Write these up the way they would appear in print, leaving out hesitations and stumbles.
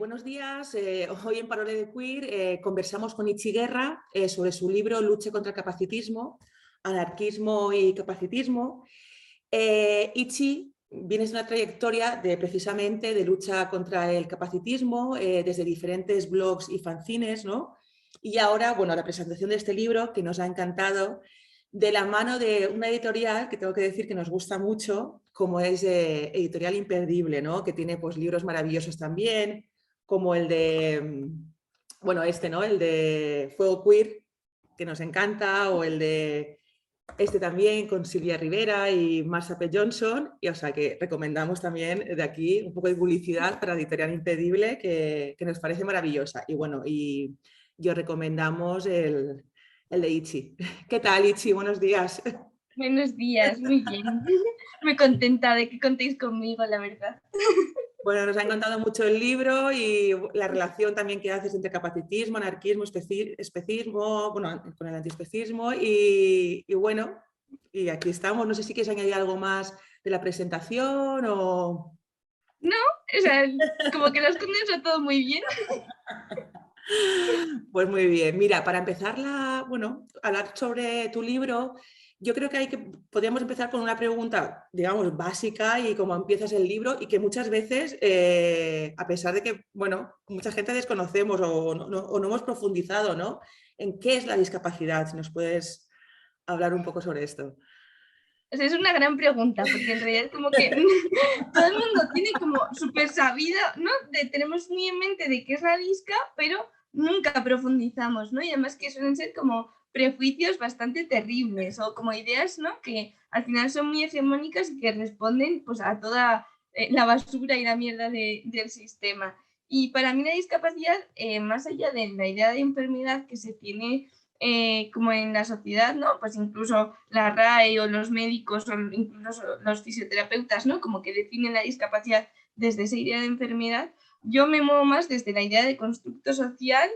Buenos días. Hoy en Parole de Queer conversamos con Itzi Guerra sobre su libro Lucha contra el capacitismo, anarquismo y capacitismo. Itzi viene de una trayectoria precisamente de lucha contra el capacitismo desde diferentes blogs y fanzines, ¿no? Y ahora, bueno, la presentación de este libro que nos ha encantado de la mano de una editorial que tengo que decir que nos gusta mucho, como es Editorial Imperdible, ¿no? Que tiene pues libros maravillosos también, como el de, bueno, ¿no? El de Fuego Queer, que nos encanta, o el de este también con Silvia Rivera y Marsha P. Johnson, y o sea que recomendamos también de aquí un poco de publicidad para Editorial Impedible, que nos parece maravillosa. Y bueno, y yo recomendamos el de Itzi. ¿Qué tal, Itzi? Buenos días. Buenos días, muy bien. Muy contenta de que contéis conmigo, la verdad. Bueno, nos ha encantado mucho el libro y la relación también que haces entre capacitismo, anarquismo, especismo, bueno, con el antiespecismo y bueno, y aquí estamos. No sé si quieres añadir algo más de la presentación o... No, o sea, como que los condensa todo muy bien. Pues muy bien. Mira, para empezar, bueno, hablar sobre tu libro, yo creo que podríamos empezar con una pregunta, digamos, básica y cómo empiezas el libro y que muchas veces, a pesar de que, bueno, mucha gente desconocemos o no hemos profundizado, ¿no? En qué es la discapacidad, si nos puedes hablar un poco sobre esto. O sea, es una gran pregunta, porque en realidad como que todo el mundo tiene como súper sabido, ¿no? Tenemos muy en mente de qué es la disca, pero nunca profundizamos, ¿no? Y además que suelen ser como prejuicios bastante terribles o como ideas, ¿no? Que al final son muy hegemónicas y que responden pues a toda la basura y la mierda del sistema. Y para mí la discapacidad, más allá de la idea de enfermedad que se tiene como en la sociedad, ¿no? Pues incluso la RAE o los médicos o incluso los fisioterapeutas, ¿no? Como que definen la discapacidad desde esa idea de enfermedad. Yo me muevo más desde la idea de constructo social,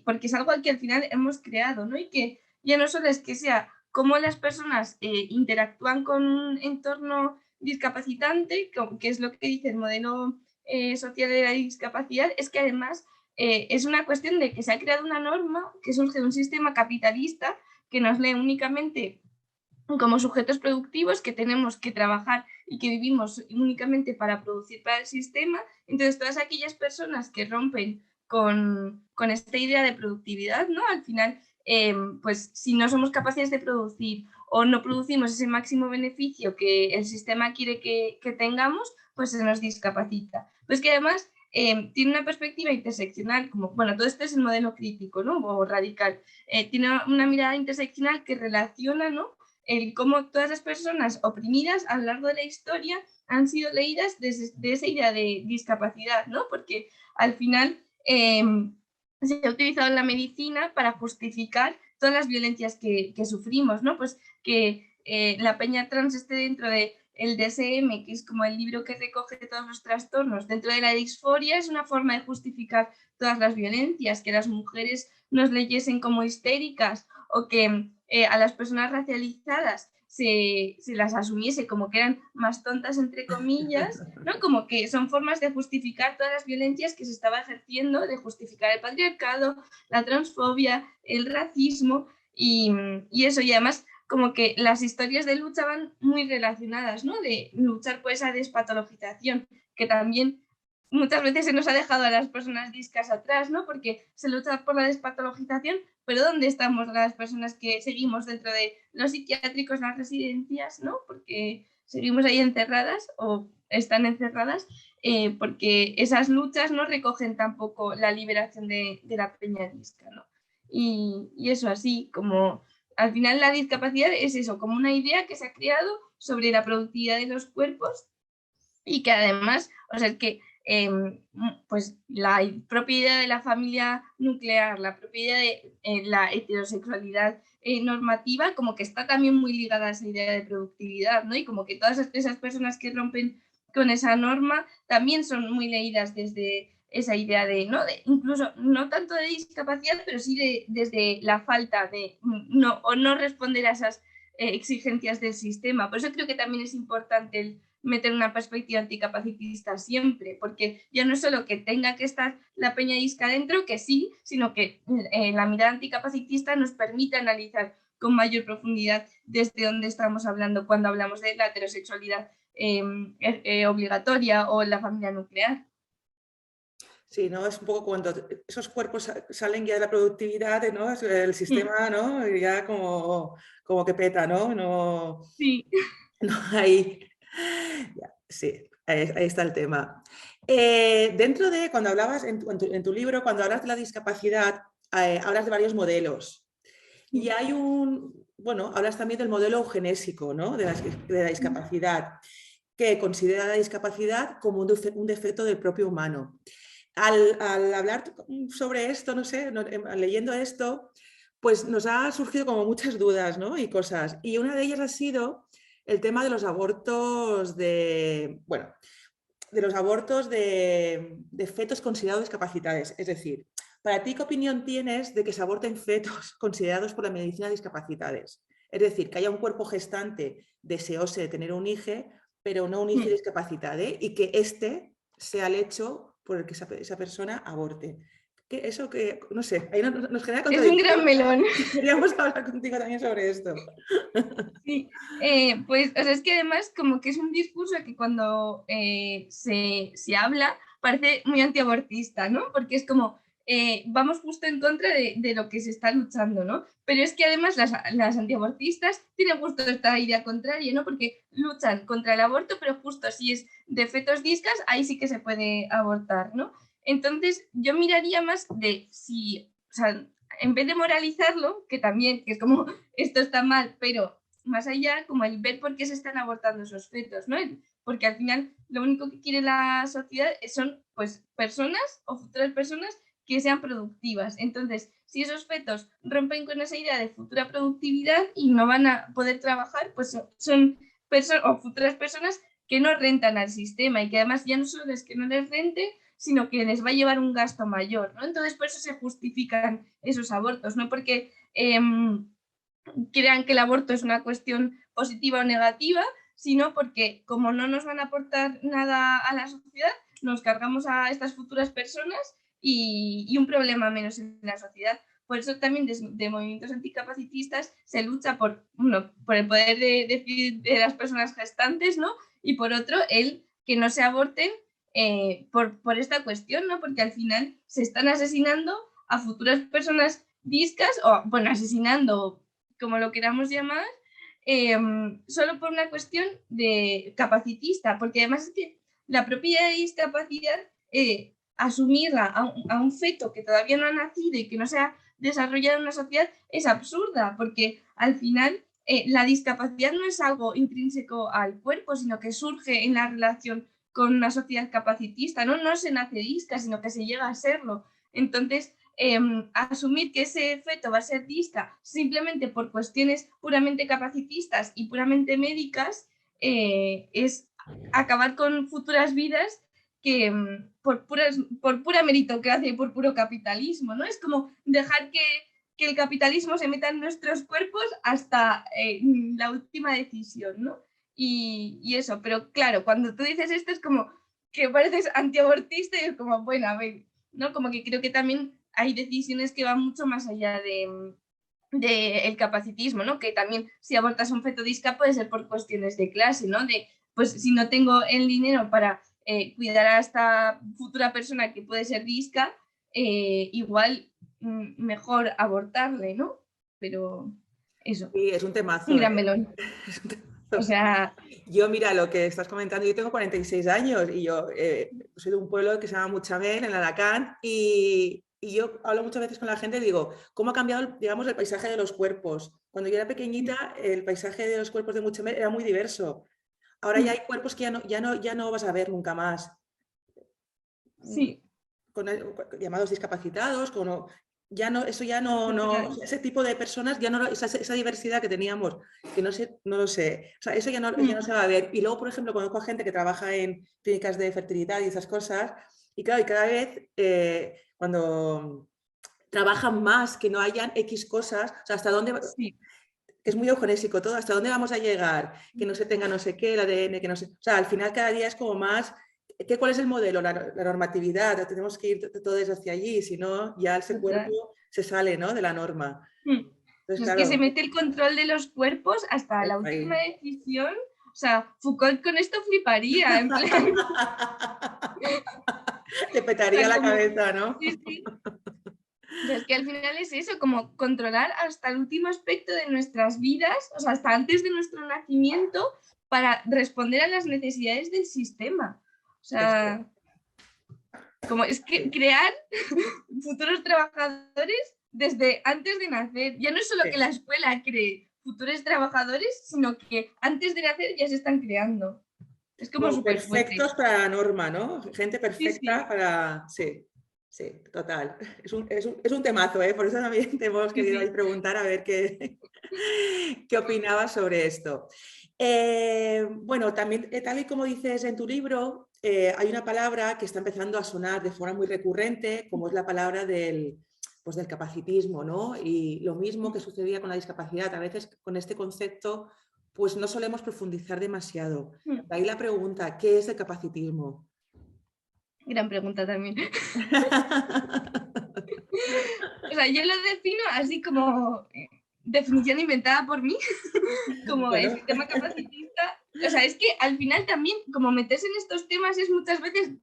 porque es algo que al final hemos creado, ¿no? Y que ya no solo es que sea cómo las personas interactúan con un entorno discapacitante, que es lo que dice el modelo social de la discapacidad, es que además es una cuestión de que se ha creado una norma que surge de un sistema capitalista que nos lee únicamente como sujetos productivos, que tenemos que trabajar y que vivimos únicamente para producir para el sistema. Entonces, todas aquellas personas que rompen con esta idea de productividad, ¿no? Al final, pues si no somos capaces de producir o no producimos ese máximo beneficio que el sistema quiere que tengamos, pues se nos discapacita. Pues que además tiene una perspectiva interseccional, como, bueno, todo esto es el modelo crítico, ¿no? O radical. Tiene una mirada interseccional que relaciona, ¿no? El cómo todas las personas oprimidas a lo largo de la historia han sido leídas desde esa idea de discapacidad, ¿no? Porque al final se ha utilizado la medicina para justificar todas las violencias que sufrimos, ¿no? Pues que la peña trans esté dentro de el DSM, que es como el libro que recoge todos los trastornos, dentro de la disforia es una forma de justificar todas las violencias, que las mujeres nos leyesen como histéricas o que a las personas racializadas se las asumiese como que eran más tontas, entre comillas, ¿no? Como que son formas de justificar todas las violencias que se estaba ejerciendo, de justificar el patriarcado, la transfobia, el racismo y eso, y además como que las historias de lucha van muy relacionadas, ¿no? De luchar por esa despatologización, que también muchas veces se nos ha dejado a las personas discas atrás, ¿no? Porque se lucha por la despatologización, pero ¿dónde estamos las personas que seguimos dentro de los psiquiátricos, las residencias, ¿no? Porque seguimos ahí encerradas o están encerradas, porque esas luchas no recogen tampoco la liberación de la peña disca, ¿no? Y eso así, como al final la discapacidad es eso, como una idea que se ha creado sobre la productividad de los cuerpos y que además, o sea, es que pues la propia idea de la familia nuclear, la propia idea de la heterosexualidad normativa, como que está también muy ligada a esa idea de productividad, ¿no? Y como que todas esas personas que rompen con esa norma también son muy leídas desde esa idea de, ¿no? De incluso no tanto de discapacidad, pero sí desde la falta de no responder a esas exigencias del sistema. Por eso creo que también es importante el meter una perspectiva anticapacitista siempre, porque ya no es solo que tenga que estar la peña disca dentro, que sí, sino que la mirada anticapacitista nos permite analizar con mayor profundidad desde dónde estamos hablando cuando hablamos de la heterosexualidad obligatoria o la familia nuclear. Sí, ¿no? Es un poco cuando esos cuerpos salen ya de la productividad, ¿no? El sistema, ¿no? Ya como que peta, ¿no? No, sí. No hay... Sí, ahí está el tema. Dentro de, cuando hablabas en tu libro, cuando hablas de la discapacidad, hablas de varios modelos. Y hay bueno, hablas también del modelo eugenésico, ¿no? De la discapacidad, que considera la discapacidad como un defecto del propio humano. Al hablar sobre esto, no sé, leyendo esto, pues nos ha surgido como muchas dudas, ¿no? Y cosas. Y una de ellas ha sido el tema de los abortos bueno, de los abortos de fetos considerados discapacitados. Es decir, para ti, ¿qué opinión tienes de que se aborten fetos considerados por la medicina discapacitados? Es decir, que haya un cuerpo gestante deseoso de tener un hijo, pero no un hijo discapacitado, y que este sea el hecho por el que esa persona aborte. Eso que, no sé, ahí nos genera contradicción. Es un gran melón. Queríamos hablar contigo también sobre esto. Sí, pues o sea, es que además como que es un discurso que cuando se habla parece muy antiabortista, ¿no? Porque es como, vamos justo en contra de lo que se está luchando, ¿no? Pero es que además las antiabortistas tienen justo esta idea contraria, ¿no? Porque luchan contra el aborto, pero justo si es de fetos discas, ahí sí que se puede abortar, ¿no? Entonces yo miraría más de si, o sea, en vez de moralizarlo, que también, que es como, esto está mal, pero más allá, como el ver por qué se están abortando esos fetos, ¿no? Porque al final lo único que quiere la sociedad son pues personas o futuras personas que sean productivas. Entonces, si esos fetos rompen con esa idea de futura productividad y no van a poder trabajar, pues son personas o futuras personas que no rentan al sistema y que además ya no solo es que no les rente, sino que les va a llevar un gasto mayor, ¿no? Entonces, por eso se justifican esos abortos, no porque crean que el aborto es una cuestión positiva o negativa, sino porque como no nos van a aportar nada a la sociedad, nos cargamos a estas futuras personas y un problema menos en la sociedad. Por eso también de movimientos anticapacitistas se lucha por, uno, por el poder de las personas gestantes, ¿no? Y por otro, el que no se aborten por esta cuestión, ¿no? Porque al final se están asesinando a futuras personas discas, o bueno, asesinando, como lo queramos llamar, solo por una cuestión de capacitista, porque además es que la propia discapacidad, asumirla a un feto que todavía no ha nacido y que no se ha desarrollado en una sociedad es absurda, porque al final la discapacidad no es algo intrínseco al cuerpo, sino que surge en la relación con una sociedad capacitista, ¿no? No se nace disca, sino que se llega a serlo. Entonces, asumir que ese feto va a ser disca simplemente por cuestiones puramente capacitistas y puramente médicas es acabar con futuras vidas que por pura meritocracia y por puro capitalismo, ¿no? Es como dejar que el capitalismo se meta en nuestros cuerpos hasta la última decisión, ¿no? Y eso, pero claro, cuando tú dices esto es como que pareces antiabortista y es como, bueno, a ver, ¿no? Como que creo que también hay decisiones que van mucho más allá de el capacitismo, ¿no? Que también si abortas un feto disca puede ser por cuestiones de clase, ¿no? De, pues si no tengo el dinero para cuidar a esta futura persona que puede ser disca, igual mejor abortarle, ¿no? Pero eso. Sí, es un temazo. Un gran melón. Es un temazo. O sea... Yo, mira, lo que estás comentando, yo tengo 46 años y yo soy de un pueblo que se llama Muchamel, en Alacant, y yo hablo muchas veces con la gente y digo, ¿cómo ha cambiado, digamos, el paisaje de los cuerpos? Cuando yo era pequeñita, el paisaje de los cuerpos de Muchamel era muy diverso. Ahora ya hay cuerpos que ya no vas a ver nunca más. Sí. Llamados discapacitados, ya no, eso ya no, ese tipo de personas, ya no, esa diversidad que teníamos, que no lo sé, o sea, eso ya no se va a ver. Y luego, por ejemplo, conozco a gente que trabaja en clínicas de fertilidad y esas cosas, y claro, y cada vez cuando trabajan más, que no hayan X cosas, o sea, hasta dónde... Sí. que es muy eugenésico todo, hasta dónde vamos a llegar, que no se tenga no sé qué, el ADN, que no sé... O sea, al final cada día es como más... ¿Cuál es el modelo? La normatividad, tenemos que ir todos hacia allí, si no, ya ese cuerpo se sale, ¿no?, de la norma. Entonces, Es que se claro, mete el control de los cuerpos hasta la última ahí. decisión. O sea, Foucault con esto fliparía, en plan. Te O petaría sea, la como, cabeza, ¿no? sí, sí. O sea, es que al final es eso, como controlar hasta el último aspecto de nuestras vidas, o sea, hasta antes de nuestro nacimiento, para responder a las necesidades del sistema. O Eso, sea, como es que sí, crear futuros trabajadores desde antes de nacer. Ya no es solo que sí. la escuela cree futuros trabajadores, sino que antes de nacer ya se están creando. Es como Como súper fuerte. perfectos para la norma, ¿no? Gente Sí, perfecta sí, para... Sí, sí, total. Es un temazo, ¿eh? Por eso también te hemos sí, querido ahí sí. preguntar a ver qué, qué opinabas sobre esto. Bueno, también, tal y como dices en tu libro, hay una palabra que está empezando a sonar de forma muy recurrente, como es la palabra del, pues del capacitismo, ¿no? Y lo mismo que sucedía con la discapacidad, a veces con este concepto, pues no solemos profundizar demasiado. De ahí la pregunta, ¿qué es el capacitismo? Gran pregunta también. O sea, yo lo defino así como definición inventada por mí, como el Bueno, sistema capacitista. O sea, es que al final también, como meterse en estos temas es muchas veces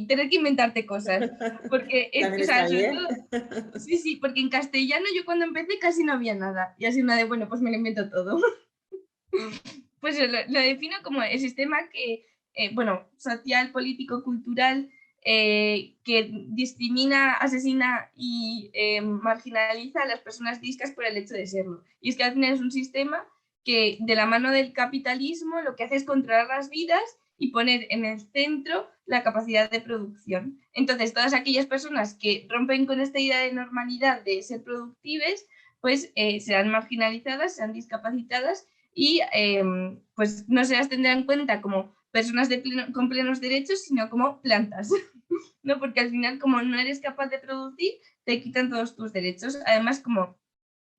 tener que inventarte cosas. Porque, también o está sea, sobre bien. todo, sí, sí, porque en castellano yo cuando empecé casi no había nada. Y así una de, bueno, pues me lo invento todo. Pues lo defino como el sistema que, bueno, social, político, cultural, que discrimina, asesina y marginaliza a las personas discas por el hecho de serlo. Y es que al final es un sistema que de la mano del capitalismo lo que hace es controlar las vidas y poner en el centro la capacidad de producción. Entonces, todas aquellas personas que rompen con esta idea de normalidad de ser productives, pues serán marginalizadas, serán discapacitadas y pues no se las tendrá en cuenta como personas con plenos derechos, sino como plantas, ¿no? Porque al final, como no eres capaz de producir, te quitan todos tus derechos. Además, como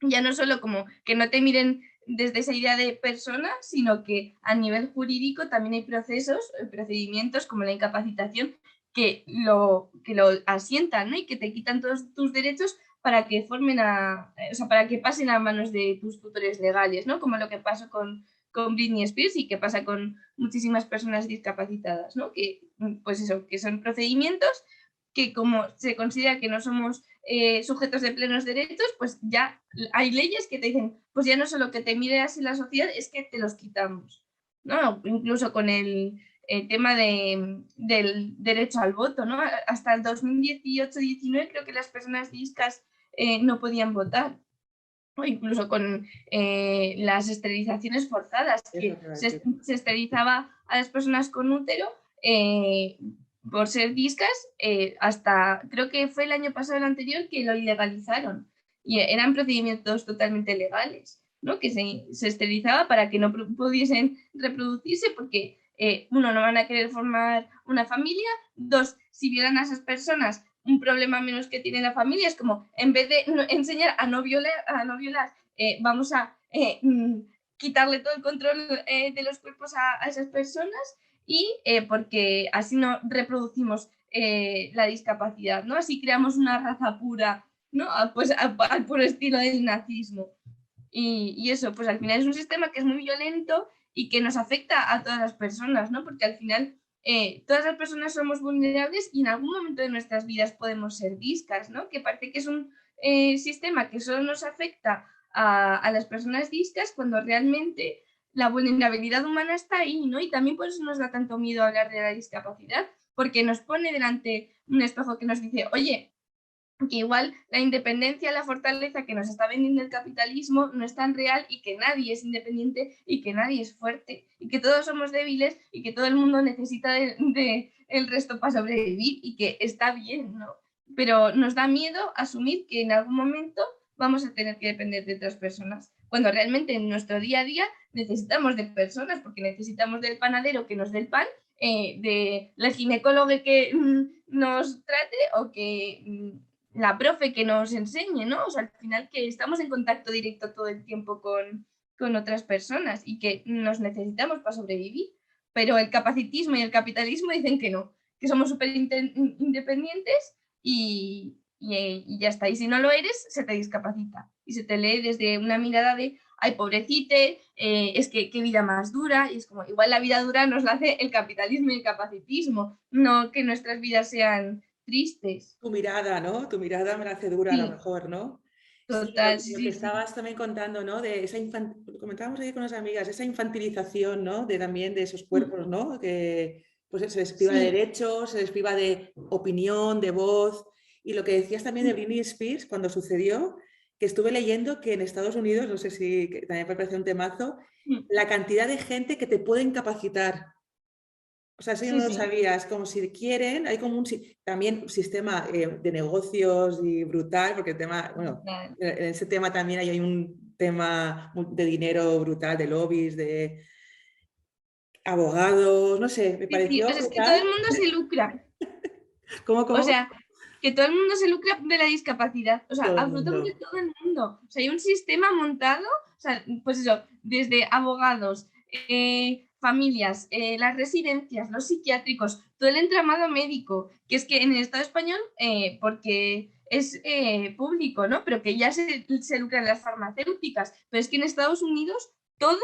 ya no solo como que no te miren desde esa idea de persona, sino que a nivel jurídico también hay procesos, procedimientos como la incapacitación que lo asientan, ¿no? Y que te quitan todos tus derechos para que formen o sea, para que pasen a manos de tus tutores legales, ¿no? Como lo que pasó con Britney Spears y que pasa con muchísimas personas discapacitadas, ¿no? Que, pues eso, que son procedimientos que como se considera que no somos sujetos de plenos derechos, pues ya hay leyes que te dicen, pues ya no solo que te mire así la sociedad, es que te los quitamos, ¿no? Incluso con el tema del derecho al voto, ¿no? Hasta el 2018-19 creo que las personas discas no podían votar. O incluso con las esterilizaciones forzadas, Eso que te va a decir. se esterilizaba a las personas con útero por ser discas, hasta creo que fue el año pasado, el anterior, que lo ilegalizaron. Y eran procedimientos totalmente legales, ¿no? Que se esterilizaba para que no pudiesen reproducirse, porque uno, no van a querer formar una familia, dos, si violan a esas personas, un problema menos que tiene la familia, es como, en vez de enseñar a no violar, vamos a quitarle todo el control de los cuerpos a esas personas y porque así no reproducimos la discapacidad, ¿no? Así creamos una raza pura, ¿no? Pues al puro estilo del nazismo. Y eso, pues al final es un sistema que es muy violento y que nos afecta a todas las personas, ¿no? Porque al final todas las personas somos vulnerables y en algún momento de nuestras vidas podemos ser discas, ¿no? Que parece que es un sistema que solo nos afecta a las personas discas cuando realmente la vulnerabilidad humana está ahí, ¿no? Y también por eso nos da tanto miedo hablar de la discapacidad, porque nos pone delante un espejo que nos dice, oye, que igual la independencia, la fortaleza que nos está vendiendo el capitalismo no es tan real y que nadie es independiente y que nadie es fuerte y que todos somos débiles y que todo el mundo necesita de el resto para sobrevivir y que está bien, ¿no? Pero nos da miedo asumir que en algún momento vamos a tener que depender de otras personas, cuando realmente en nuestro día a día necesitamos de personas, porque necesitamos del panadero que nos dé el pan, de la ginecóloga que nos trate o que la profe que nos enseñe, ¿no? O sea, al final que estamos en contacto directo todo el tiempo con otras personas y que nos necesitamos para sobrevivir, pero el capacitismo y el capitalismo dicen que no, que somos súper independientes y ya está. Y si no lo eres, se te discapacita y se te lee desde una mirada de ay, pobrecite, es que qué vida más dura, y es como, igual la vida dura nos la hace el capitalismo y el capacitismo, no que nuestras vidas sean tristes. Tu mirada, ¿no? Tu mirada me la hace dura a lo Sí, mejor, ¿no? Sí, total, sí, lo que sí, sí. estabas también contando, ¿no? De esa comentábamos ahí con las amigas, esa infantilización, ¿no? De también de esos cuerpos, ¿no? Que pues se les priva de Sí, derechos, se les priva de opinión, de voz. Y lo que decías también de Britney Spears cuando sucedió, que estuve leyendo que en Estados Unidos, no sé si también me parece un temazo, la cantidad de gente que te puede incapacitar. O sea, eso yo sí, no lo sí. sabía. Es como si quieren, hay como también un sistema de negocios y brutal, porque el tema, bueno, Total. en ese tema también hay un tema de dinero brutal, de lobbies, de abogados, no sé, me Sí, sí, o pareció sea, es que todo brutal. el mundo se lucra. ¿Cómo, O cómo? sea, que todo el mundo se lucra de la discapacidad. O sea, Todo el absolutamente mundo. todo el mundo. O sea, hay un sistema montado, o sea, pues eso, desde abogados, familias, las residencias, los psiquiátricos, todo el entramado médico, que es que en el Estado español, porque es público, ¿no? Pero que ya se lucran las farmacéuticas. Pero es que en Estados Unidos todo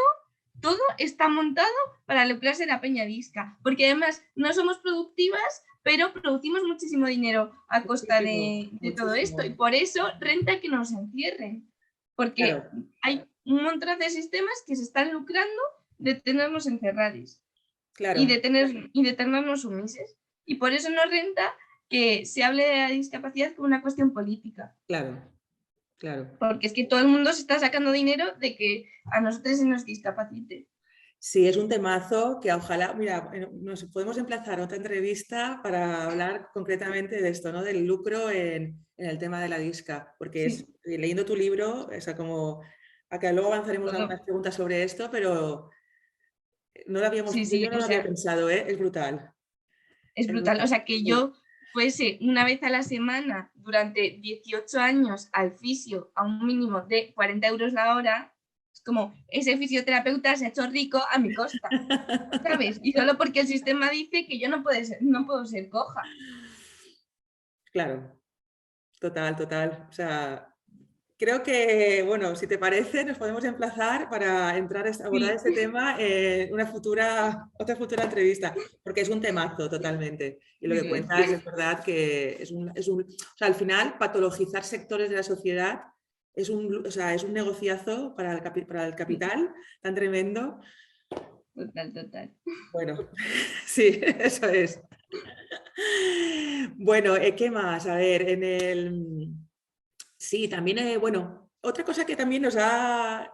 está montado para lucrarse la peña disca, porque además no somos productivas, pero producimos muchísimo dinero a costa Muchísimo, de todo esto y muchísimo. por eso renta que nos encierren, porque Claro, hay un montón de sistemas que se están lucrando de tenernos encerrados claro, y de tenernos sumises. Y por eso no renta que se hable de la discapacidad como una cuestión política, claro, claro. porque es que todo el mundo se está sacando dinero de que a nosotros se nos discapacite. Sí, es un temazo que ojalá, mira, nos podemos emplazar a otra entrevista para hablar concretamente de esto, ¿no? Del lucro en el tema de la disca, porque es, Sí, leyendo tu libro, o sea, como, acá luego avanzaremos algunas todo. preguntas sobre esto, pero no lo habíamos, Sí, sí, yo no o lo había sea, pensado, ¿eh? Es brutal, es es brutal. O brutal. sea, que Sí. yo fuese una vez a la semana durante 18 años al fisio a un mínimo de 40 euros la hora, es como ese fisioterapeuta se ha hecho rico a mi costa, ¿sabes? Y solo porque el sistema dice que yo no puedo ser coja. Claro, total, total. O sea, creo que, bueno, si te parece, nos podemos emplazar para entrar a abordar Sí, este tema en otra futura entrevista, porque es un temazo totalmente. Y lo sí, que sí. cuentas es verdad que o sea, al final, patologizar sectores de la sociedad o sea, es un negociazo para para el capital tan tremendo. Total, total. Bueno, sí, eso es. Bueno, ¿qué más? A ver, sí, también, bueno, otra cosa que también nos ha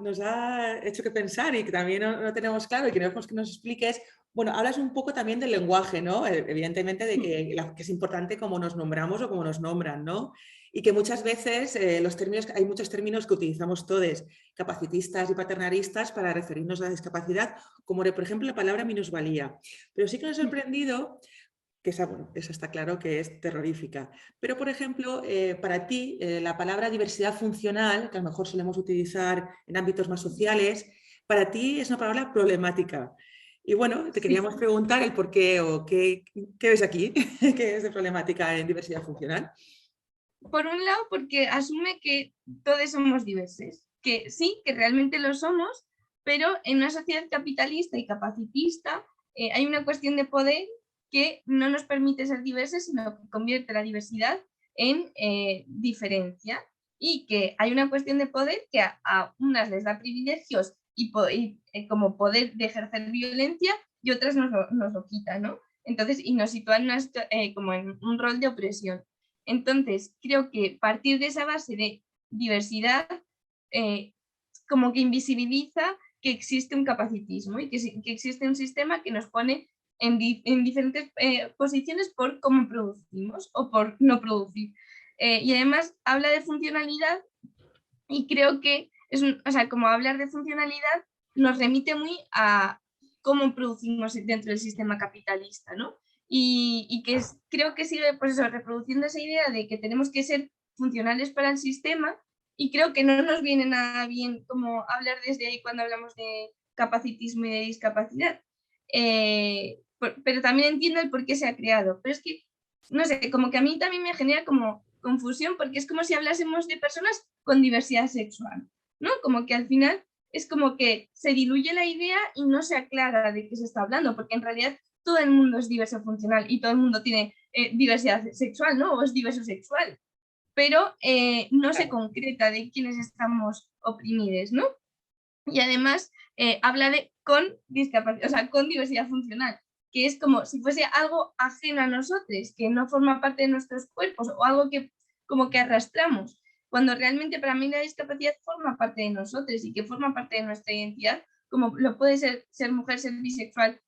hecho que pensar y que también no tenemos claro y queremos que nos expliques, bueno, hablas un poco también del lenguaje, ¿no? Evidentemente de que es importante cómo nos nombramos o cómo nos nombran, ¿no? Y que muchas veces hay muchos términos que utilizamos todos, capacitistas y paternalistas, para referirnos a la discapacidad, como por ejemplo la palabra minusvalía. Pero sí que nos ha sorprendido que esa, bueno, esa está claro que es terrorífica. Pero, por ejemplo, para ti, la palabra diversidad funcional, que a lo mejor solemos utilizar en ámbitos más sociales, para ti es una palabra problemática. Y bueno, te Sí. queríamos preguntar el por qué o qué ves aquí, qué es de problemática en diversidad funcional. Por un lado, porque asume que todos somos diversos, que sí, que realmente lo somos, pero en una sociedad capitalista y capacitista hay una cuestión de poder que no nos permite ser diversos, sino que convierte la diversidad en diferencia y que hay una cuestión de poder que a unas les da privilegios como poder de ejercer violencia y otras nos lo quita, ¿no? Entonces, y nos sitúan como en un rol de opresión. Entonces, creo que partir de esa base de diversidad eh, como que invisibiliza que existe un capacitismo y que existe un sistema que nos pone en diferentes posiciones por cómo producimos o por no producir. Y además habla de funcionalidad y creo que o sea, como hablar de funcionalidad nos remite muy a cómo producimos dentro del sistema capitalista, ¿no? Y que creo que sigue pues eso, reproduciendo esa idea de que tenemos que ser funcionales para el sistema y creo que no nos viene nada bien como hablar desde ahí cuando hablamos de capacitismo y de discapacidad. Pero también entiendo el por qué se ha creado. Pero es que, no sé, como que a mí también me genera como confusión porque es como si hablásemos de personas con diversidad sexual, ¿no? Como que al final es como que se diluye la idea y no se aclara de qué se está hablando, porque en realidad todo el mundo es diverso funcional y todo el mundo tiene diversidad sexual, ¿no? O es diverso sexual, pero no se Claro. concreta de quiénes estamos oprimidos, ¿no? Y además habla de con discapacidad, o sea, con diversidad funcional, que es como si fuese algo ajeno a nosotros, que no forma parte de nuestros cuerpos o algo que como que arrastramos, cuando realmente para mí la discapacidad forma parte de nosotros y que forma parte de nuestra identidad, como lo puede ser mujer, ser bisexual,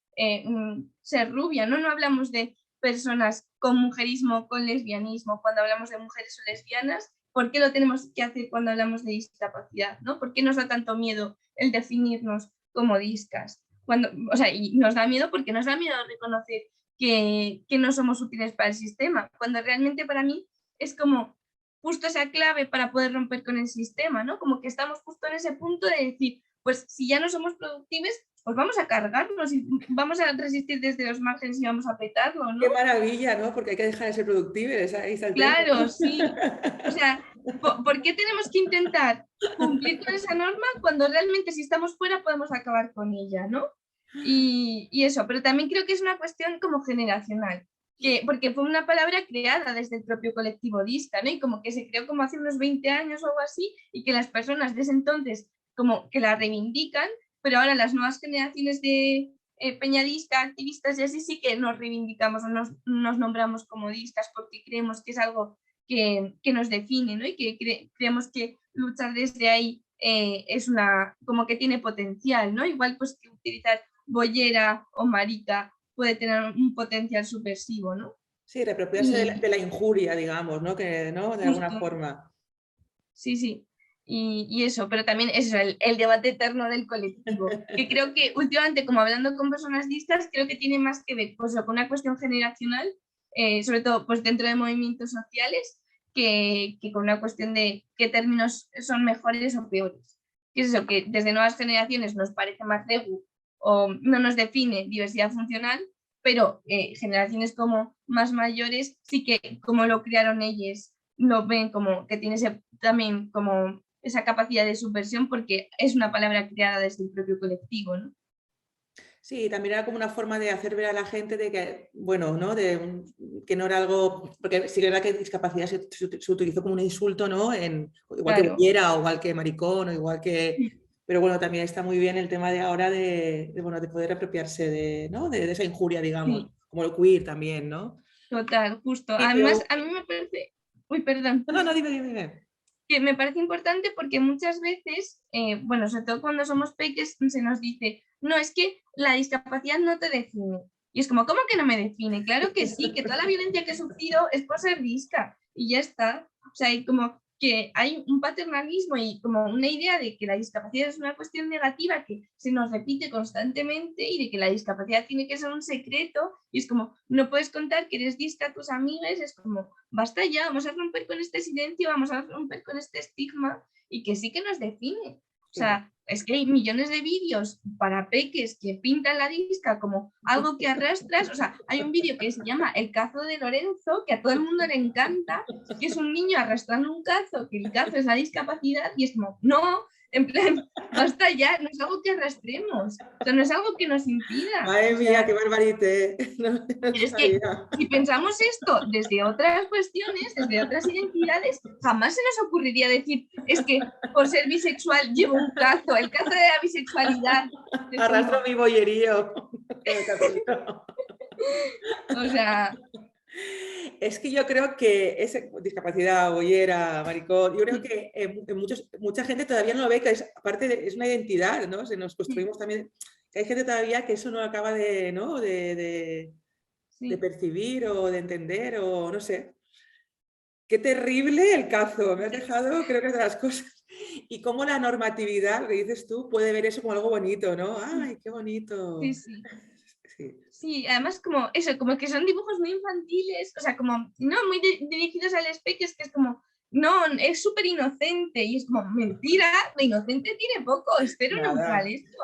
ser rubia, ¿no? No hablamos de personas con mujerismo, con lesbianismo, cuando hablamos de mujeres o lesbianas, ¿por qué lo tenemos que hacer cuando hablamos de discapacidad? ¿No? ¿Por qué nos da tanto miedo el definirnos como discas? Cuando, o sea, y nos da miedo porque nos da miedo reconocer que no somos útiles para el sistema, cuando realmente para mí es como justo esa clave para poder romper con el sistema, ¿no? Como que estamos justo en ese punto de decir, pues si ya no somos productivos, pues vamos a cargarnos y vamos a resistir desde los márgenes y vamos a petarlo, ¿no? Qué maravilla, ¿no? Porque hay que dejar de ser productibles, ahí está el tema. Claro, sí. O sea, ¿por qué tenemos que intentar cumplir con esa norma cuando realmente si estamos fuera podemos acabar con ella, ¿no? Y eso, pero también creo que es una cuestión como generacional, porque fue una palabra creada desde el propio colectivo disca, ¿no? Y como que se creó como hace unos 20 años o algo así, y que las personas de ese entonces como que la reivindican, pero ahora las nuevas generaciones de peñadistas, activistas y así sí que nos reivindicamos o nos nombramos como discas porque creemos que es algo que nos define, ¿no? Y que creemos que luchar desde ahí es una, como que tiene potencial, ¿no? Igual pues que utilizar bollera o marica puede tener un potencial subversivo, ¿no? Sí, reapropiarse de Y la injuria, digamos, ¿no? Que, ¿no? De alguna justo, forma. sí, sí. Y eso, pero también es eso, el debate eterno del colectivo, que creo que últimamente, como hablando con personas distas, creo que tiene más que ver pues, con una cuestión generacional, sobre todo pues, dentro de movimientos sociales, que con una cuestión de qué términos son mejores o peores. Que es eso, que desde nuevas generaciones nos parece más regu o no nos define diversidad funcional, pero generaciones como más mayores sí que como lo crearon ellos, lo ven como que tiene también como esa capacidad de subversión porque es una palabra creada desde el propio colectivo, ¿no? Sí, también era como una forma de hacer ver a la gente de que, bueno, ¿no? Que no era algo, porque sí que era que discapacidad se utilizó como un insulto, ¿no? Igual que Claro. bollera o igual que maricón o igual que... Pero bueno, también está muy bien el tema de ahora bueno, de poder apropiarse ¿no? de esa injuria, digamos, Sí, como el queer también, ¿no? total, justo. Sí, Además, pero... a mí me parece, uy, perdón, No, no, no, dime, dime, dime. que me parece importante porque muchas veces, bueno, sobre todo cuando somos peques, se nos dice, no, es que la discapacidad no te define. Y es como, ¿cómo que no me define? Claro que sí, que toda la violencia que he sufrido es por ser disca y ya está. O sea, hay como que hay un paternalismo y como una idea de que la discapacidad es una cuestión negativa que se nos repite constantemente y de que la discapacidad tiene que ser un secreto y es como, no puedes contar que eres disca a tus amigos, es como, basta ya, vamos a romper con este silencio, vamos a romper con este estigma y que sí que nos define. O Claro. sea, es que hay millones de vídeos para peques que pintan la disca como algo que arrastras. O sea, hay un vídeo que se llama El cazo de Lorenzo, que a todo el mundo le encanta, que es un niño arrastrando un cazo, que el cazo es la discapacidad, y es como, no, en plan, basta ya, no es algo que arrastremos, o sea, no es algo que nos impida. Madre O mía, sea, qué barbarité. No, no pero es que sabía. si pensamos esto desde otras cuestiones, desde otras identidades, jamás se nos ocurriría decir, es que por ser bisexual llevo un cazo, el cazo de la bisexualidad. Es Arrastro como, mi bollerío con el cafecito. o sea, Es que yo creo que esa discapacidad, bollera, maricón, yo creo que mucha gente todavía no lo ve, que es, aparte es una identidad, ¿no? Se nos construimos también, que hay gente todavía que eso no acaba de, ¿no? de sí, percibir o de entender o no sé. Qué terrible el cazo, me has dejado, creo que es de las cosas. Y cómo la normatividad, lo que dices tú, puede ver eso como algo bonito, ¿no? ¡Ay, qué sí, bonito! sí. Sí. Sí, además como eso, como que son dibujos muy infantiles, o sea, como, no, muy dirigidos al peques, que es como, no, es súper inocente y es como, mentira, de inocente tiene poco, es cero neutral Nada. esto.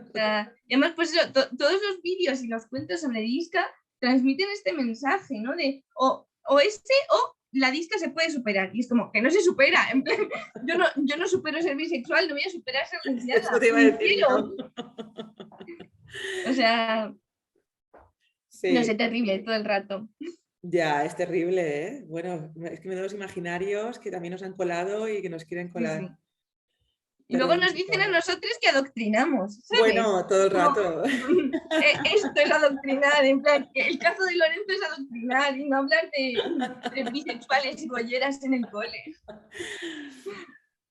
O sea, y además, pues eso, todos los vídeos y los cuentos sobre disca transmiten este mensaje, ¿no? De o este o la disca se puede superar. Y es como, que no se supera. En plan, yo no supero ser bisexual, no voy a superar ser Eso lesbiana. te iba a Ni decir quiero. yo. O sea, no sé, Sí. terrible todo el rato. Ya, es terrible, ¿eh? Bueno, es que me da los imaginarios que también nos han colado y que nos quieren Sí, sí. colar. Y luego nos dicen a Terrorífico. nosotros que adoctrinamos, ¿sabes? Bueno, todo Es el como, rato. esto es adoctrinar, en plan, que el caso de Lorenzo es adoctrinar y no hablar de bisexuales y bolleras en el cole.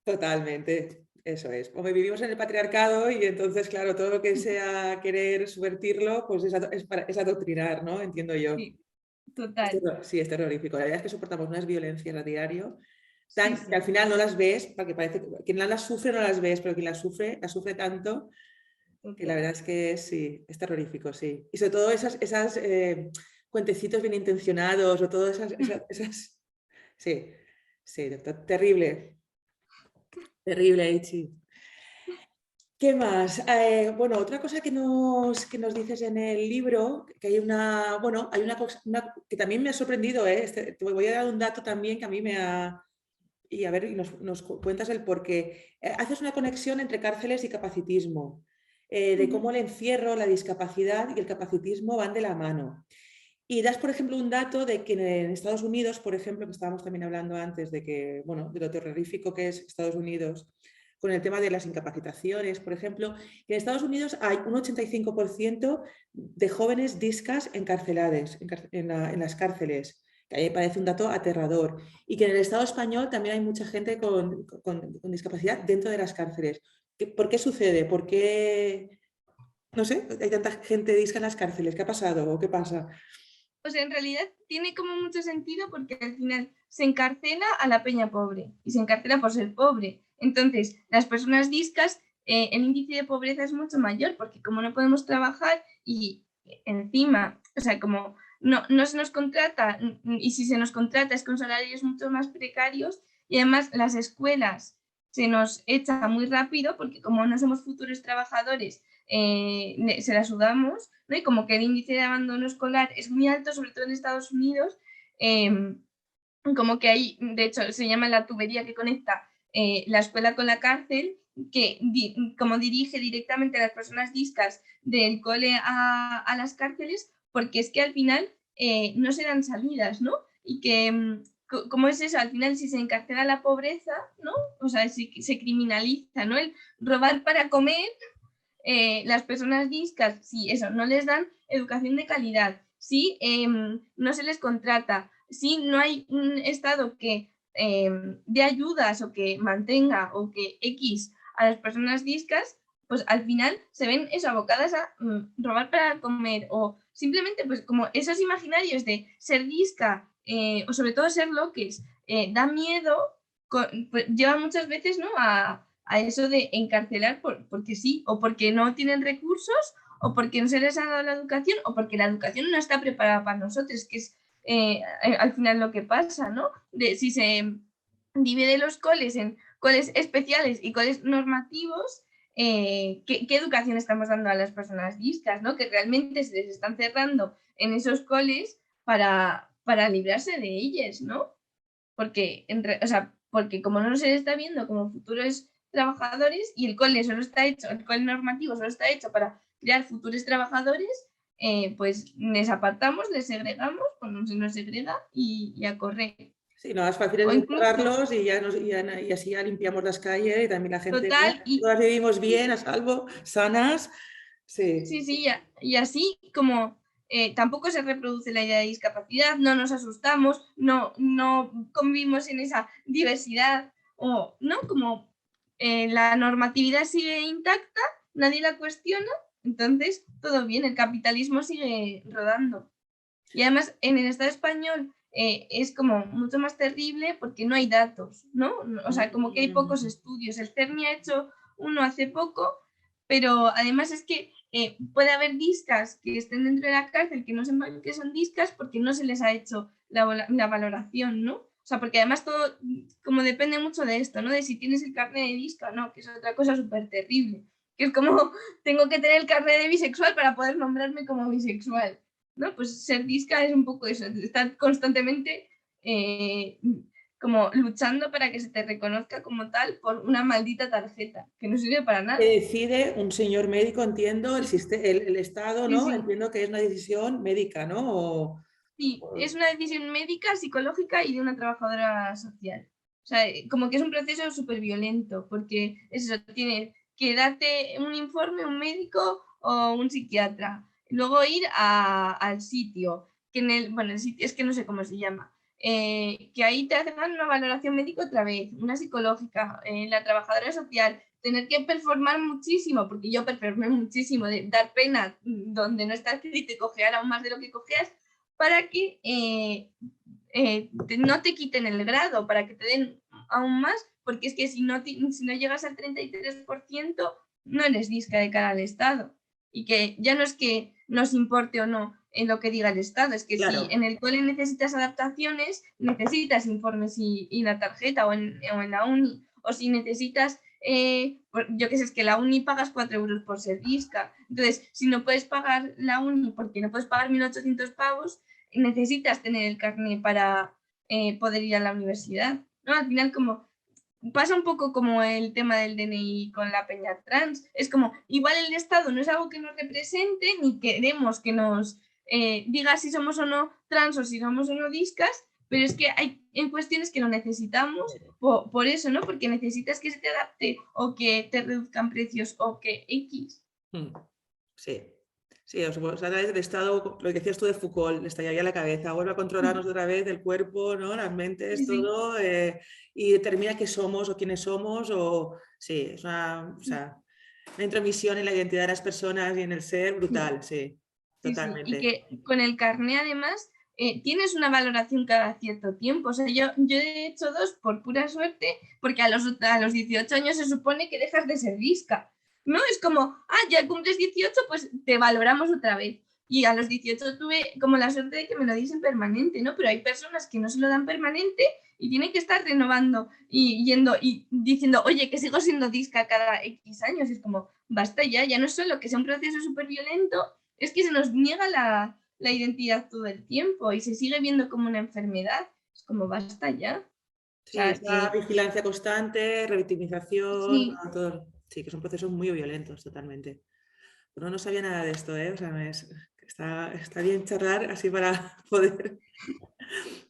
Totalmente, eso es. Como vivimos en el patriarcado y entonces, claro, todo lo que sea querer subvertirlo, pues es adoctrinar, ¿no? Entiendo yo. Sí, total. Sí, es terrorífico. La verdad es que soportamos unas violencias a diario Sí, que al sí, final no las ves, porque parece que quien no las sufre no las ves, pero quien las sufre tanto que la total. verdad es que sí, es terrorífico, sí. Y sobre todo esas cuentecitos bien intencionados o todas sí, sí, terrible, terrible, Aichi. ¿Qué más? Bueno, otra cosa que nos dices en el libro, que hay una, bueno, hay una cosa que también me ha sorprendido, ¿eh? Te voy a dar un dato también que a mí me ha... Y a ver, nos cuentas el por qué. Haces una conexión entre cárceles y capacitismo, de cómo el encierro, la discapacidad y el capacitismo van de la mano. Y das, por ejemplo, un dato de que en Estados Unidos, por ejemplo, que estábamos también hablando antes de que, bueno, de lo terrorífico que es Estados Unidos con el tema de las incapacitaciones, por ejemplo, que en Estados Unidos hay un 85% de jóvenes discas encarcelados en las cárceles, que a mí me parece un dato aterrador, y que en el Estado español también hay mucha gente con discapacidad dentro de las cárceles. ¿Por qué sucede? ¿Por qué, no sé, hay tanta gente disca en las cárceles? ¿Qué ha pasado o qué pasa? Pues en realidad tiene como mucho sentido porque al final se encarcela a la peña pobre y se encarcela por ser pobre. Entonces, las personas discas, el índice de pobreza es mucho mayor porque como no podemos trabajar y encima, o sea, como no se nos contrata y si se nos contrata es con salarios mucho más precarios y además las escuelas se nos echa muy rápido porque como no somos futuros trabajadores, se la sudamos, ¿no? Y como que el índice de abandono escolar es muy alto, sobre todo en Estados Unidos, como que hay, de hecho, se llama la tubería que conecta la escuela con la cárcel, que como dirige directamente a las personas discas del cole a las cárceles, porque es que al final no se dan salidas, ¿no? Y que, ¿cómo es eso? Al final, si se encarcela la pobreza, ¿no? O sea, si se criminaliza, ¿no? El robar para comer, las personas discas, si eso, no les dan educación de calidad, si no se les contrata, si no hay un Estado que dé ayudas o que mantenga o que X a las personas discas, pues al final se ven eso, abocadas a robar para comer o simplemente pues como esos imaginarios de ser disca o sobre todo ser loques da miedo, pues, lleva muchas veces, ¿no? A eso de encarcelar porque sí, o porque no tienen recursos, o porque no se les ha dado la educación, o porque la educación no está preparada para nosotros, que es al final lo que pasa, ¿no? Si se divide los coles en coles especiales y coles normativos, ¿qué educación estamos dando a las personas discas, ¿no? Que realmente se les están cerrando en esos coles para librarse de ellas, ¿no? Porque, o sea, porque como no se les está viendo como futuros trabajadores y el cole solo está hecho, el cole normativo solo está hecho para crear futuros trabajadores, pues les apartamos, les segregamos, cuando se nos segrega y a correr. Sí, no, es fácil es O incluso, encerrarlos y, y así ya limpiamos las calles y también la gente, total, mira, todas vivimos bien, a salvo, sanas. Sí, sí, sí, y así como tampoco se reproduce la idea de discapacidad, no nos asustamos, no convivimos en esa diversidad, o no, como la normatividad sigue intacta, nadie la cuestiona, entonces todo bien, el capitalismo sigue rodando. Y además en el Estado español es como mucho más terrible porque no hay datos, ¿no? O sea, como que hay pocos estudios. El CERMI ha hecho uno hace poco, pero además es que puede haber discas que estén dentro de la cárcel que no sepan que son discas porque no se les ha hecho la valoración, ¿no? O sea, porque además todo como depende mucho de esto, ¿no? De si tienes el carnet de disca o no, que es otra cosa súper terrible. Que es como, tengo que tener el carnet de bisexual para poder nombrarme como bisexual, ¿no? Pues ser disca es un poco eso, estar constantemente como luchando para que se te reconozca como tal por una maldita tarjeta, que no sirve para nada. Que decide un señor médico, entiendo, el Estado, Sí, ¿no? sí. Entiendo que es una decisión médica, ¿no? Sí, es una decisión médica, psicológica y de una trabajadora social. O sea, como que es un proceso súper violento, porque es eso, tiene que darte un informe, un médico o un psiquiatra. Luego ir al sitio, que en el sitio, es que no sé cómo se llama, que ahí te hacen una valoración médica otra vez, una psicológica, la trabajadora social, tener que performar muchísimo, porque yo performé muchísimo, de dar pena donde no está escrito y te cojear aún más de lo que cojeas, para que no te quiten el grado, para que te den aún más, porque es que si no llegas al 33%, no eres disca de cara al Estado. Y que ya no es que nos importe o no en lo que diga el Estado, es que Claro. si en el cole necesitas adaptaciones, necesitas informes y la tarjeta o en la uni, o si necesitas yo qué sé, es que la uni pagas 4 euros por ser disca. Entonces, si no puedes pagar la uni porque no puedes pagar 1.800 pavos, necesitas tener el carnet para poder ir a la universidad, ¿no? Al final como pasa un poco como el tema del DNI con la peña trans, es como igual el Estado no es algo que nos represente ni queremos que nos diga si somos o no trans o si somos o no discas, pero es que hay en cuestiones que lo necesitamos por eso, ¿no? Porque necesitas que se te adapte o que te reduzcan precios o que X. Sí. Sí, o sea, a través del Estado, lo que decías tú de Foucault, le estallaría la cabeza, vuelve a controlarnos otra vez el cuerpo, ¿no? Las mentes, Sí, sí. todo, y determina qué somos o quiénes somos, o sí, es o sea, una intromisión en la identidad de las personas y en el ser brutal, sí, Sí, sí, y totalmente. que con el carné además tienes una valoración cada cierto tiempo. O sea, yo he hecho 2 por pura suerte, porque a los 18 años se supone que dejas de ser disca, ¿no? Es como, ya cumples 18, pues te valoramos otra vez. Y a los 18 tuve como la suerte de que me lo dicen permanente, ¿no? Pero hay personas que no se lo dan permanente y tienen que estar renovando y yendo y diciendo, oye, que sigo siendo disca cada X años. Y es como, basta ya, ya no es solo que sea un proceso súper violento, es que se nos niega la identidad todo el tiempo y se sigue viendo como una enfermedad. Es como, basta ya. O Sí, sea, esa que vigilancia constante, revictimización, sí, todo, sí, que son procesos muy violentos, totalmente. Pero no sabía nada de esto, ¿eh? O sea, está bien charlar así para poder...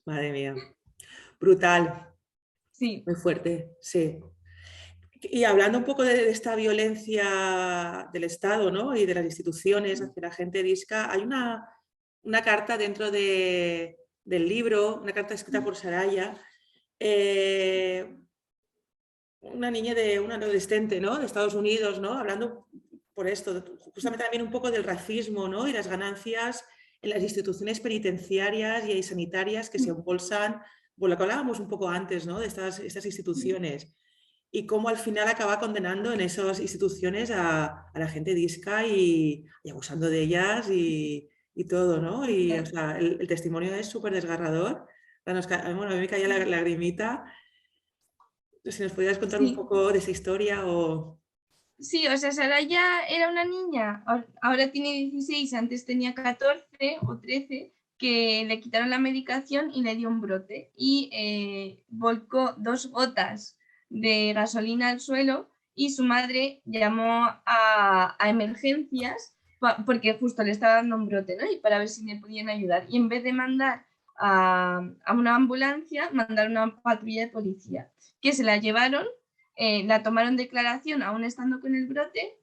Madre mía, brutal, sí. muy fuerte, sí. Y hablando un poco de esta violencia del Estado, ¿no? Y de las instituciones hacia la gente disca, hay una carta dentro del libro, una carta escrita por Saraya, eh, una niña una adolescente, ¿no? De Estados Unidos, ¿no? Hablando por esto, justamente también un poco del racismo, ¿no? Y las ganancias en las instituciones penitenciarias y sanitarias que se embolsan, por lo que hablábamos un poco antes, ¿no? De estas instituciones. Y cómo al final acaba condenando en esas instituciones a la gente disca y abusando de ellas y todo, ¿no? Y o sea, el testimonio es súper desgarrador. Bueno, a mí me caía la lagrimita. Si nos podías contar un Sí, poco de esa historia o... sí, o sea, Saraya era una niña, ahora tiene 16, antes tenía 14 o 13, que le quitaron la medicación y le dio un brote y volcó 2 gotas de gasolina al suelo y su madre llamó a emergencias porque justo le estaba dando un brote, ¿no? Y para ver si le podían ayudar. Y en vez de mandar a una ambulancia, mandaron a una patrulla de policía, que se la llevaron, la tomaron declaración aún estando con el brote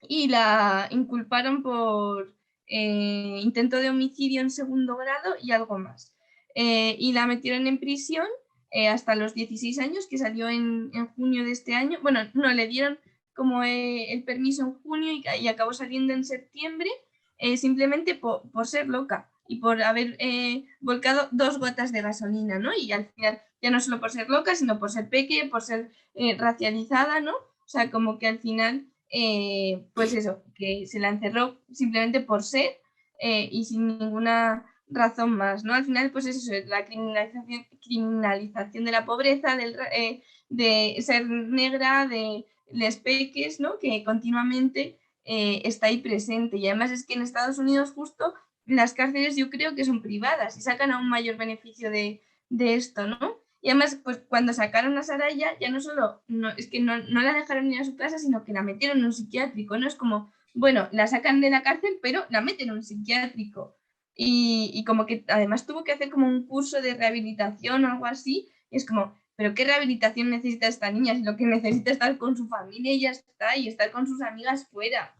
y la inculparon por intento de homicidio en segundo grado y algo más. Y la metieron en prisión hasta los 16 años, que salió en junio de este año. Bueno, no, le dieron como el permiso en junio y acabó saliendo en septiembre, simplemente por ser loca y por haber volcado 2 gotas de gasolina, ¿no? Y al final, ya no solo por ser loca, sino por ser peque, por ser racializada, ¿no? O sea, como que al final, pues eso, que se la encerró simplemente por ser y sin ninguna razón más, ¿no? Al final, pues eso, la criminalización de la pobreza, de ser negra, de les peques, ¿no? Que continuamente está ahí presente. Y además es que en Estados Unidos justo las cárceles yo creo que son privadas y sacan aún mayor beneficio de esto, ¿no? Y además, pues cuando sacaron a Saraya, ya no solo, es que no la dejaron ir a su casa, sino que la metieron en un psiquiátrico, ¿no? Es como, bueno, la sacan de la cárcel, pero la meten en un psiquiátrico. Y como que además tuvo que hacer como un curso de rehabilitación o algo así, y es como, pero ¿qué rehabilitación necesita esta niña? Si lo que necesita es estar con su familia y ya está, y estar con sus amigas fuera.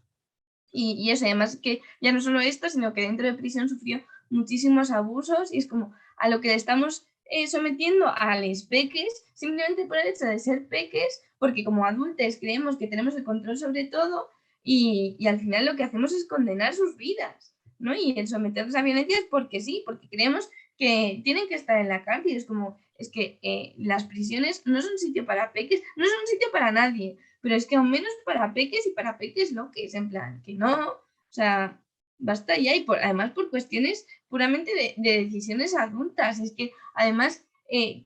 Y eso, además que ya no solo esto, sino que dentro de prisión sufrió muchísimos abusos y es como a lo que le estamos sometiendo a los peques, simplemente por el hecho de ser peques, porque como adultos creemos que tenemos el control sobre todo y al final lo que hacemos es condenar sus vidas, ¿no? Y el someterlos a violencia es porque sí, porque creemos que tienen que estar en la cárcel. Es como, es que las prisiones no son sitio para peques, no son sitio para nadie, pero es que aún menos para peques y para peques loques, en plan, que no, o sea, basta ya, y además por cuestiones puramente de decisiones adultas. Es que además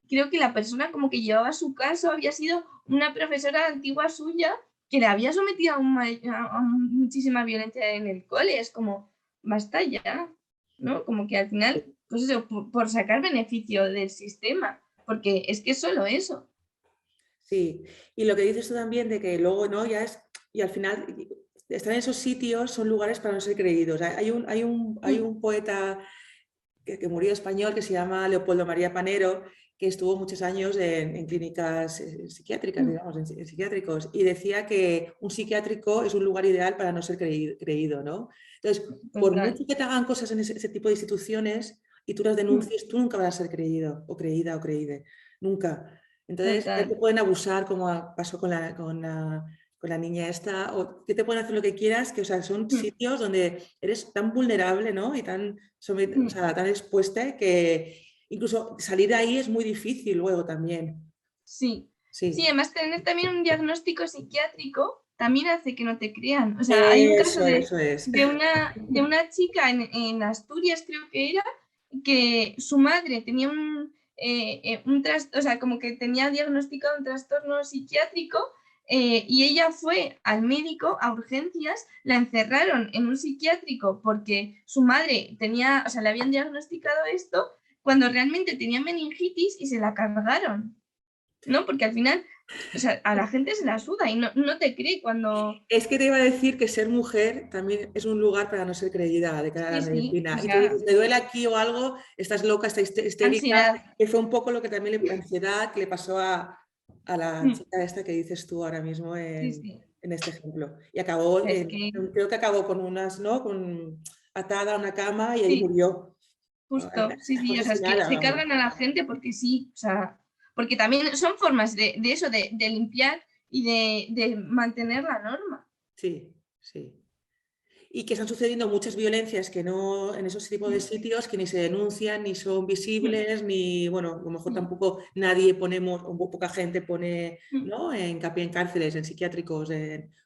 creo que la persona como que llevaba su caso había sido una profesora antigua suya que le había sometido a muchísima violencia en el cole. Es como, basta ya, ¿no? Como que al final, pues eso, por sacar beneficio del sistema, porque es que es solo eso. Sí, y lo que dices tú también de que luego, ¿no? Ya es, y al final, estar en esos sitios son lugares para no ser creídos. Hay un poeta que murió español que se llama Leopoldo María Panero, que estuvo muchos años en clínicas psiquiátricas, digamos, en psiquiátricos, y decía que un psiquiátrico es un lugar ideal para no ser creído, ¿no? Entonces, por mucho que te hagan cosas en ese tipo de instituciones y tú las denuncies, tú nunca vas a ser creído o creída o creíde, nunca. Entonces, te pueden abusar, como pasó con la niña esta, o que te pueden hacer lo que quieras, que o sea, son sitios donde eres tan vulnerable, ¿no? Y tan, o sea, tan expuesta que incluso salir de ahí es muy difícil luego también. Sí. Sí, además tener también un diagnóstico psiquiátrico también hace que no te crean. O sea, hay un caso eso es. de una chica en Asturias, creo que era, que su madre tenía o sea, como que tenía diagnosticado un trastorno psiquiátrico y ella fue al médico a urgencias, la encerraron en un psiquiátrico porque su madre tenía, o sea, le habían diagnosticado esto cuando realmente tenía meningitis y se la cargaron. ¿No? Porque al final, o sea, a la gente se la suda y no te cree cuando... Es que te iba a decir que ser mujer también es un lugar para no ser creída de cara a la medicina. O Y tú sea, dices, te duele aquí o algo, estás loca, estás histérica, ansiedad. que fue un poco lo que también la ansiedad que le pasó a la chica esta que dices tú ahora mismo en este ejemplo. Y acabó, creo que acabó con unas, ¿no? Atada a una cama y ahí murió. Justo, sí, o sea, es que Asesinada, se vamos. cargan a la gente porque sí, o sea, porque también son formas de eso, de limpiar y de mantener la norma. Sí, sí. Y que están sucediendo muchas violencias que no, en esos tipos de sitios que ni se denuncian, ni son visibles, ni, bueno, a lo mejor tampoco nadie ponemos, o poca gente pone, ¿no? Hincapié en cárceles, en psiquiátricos,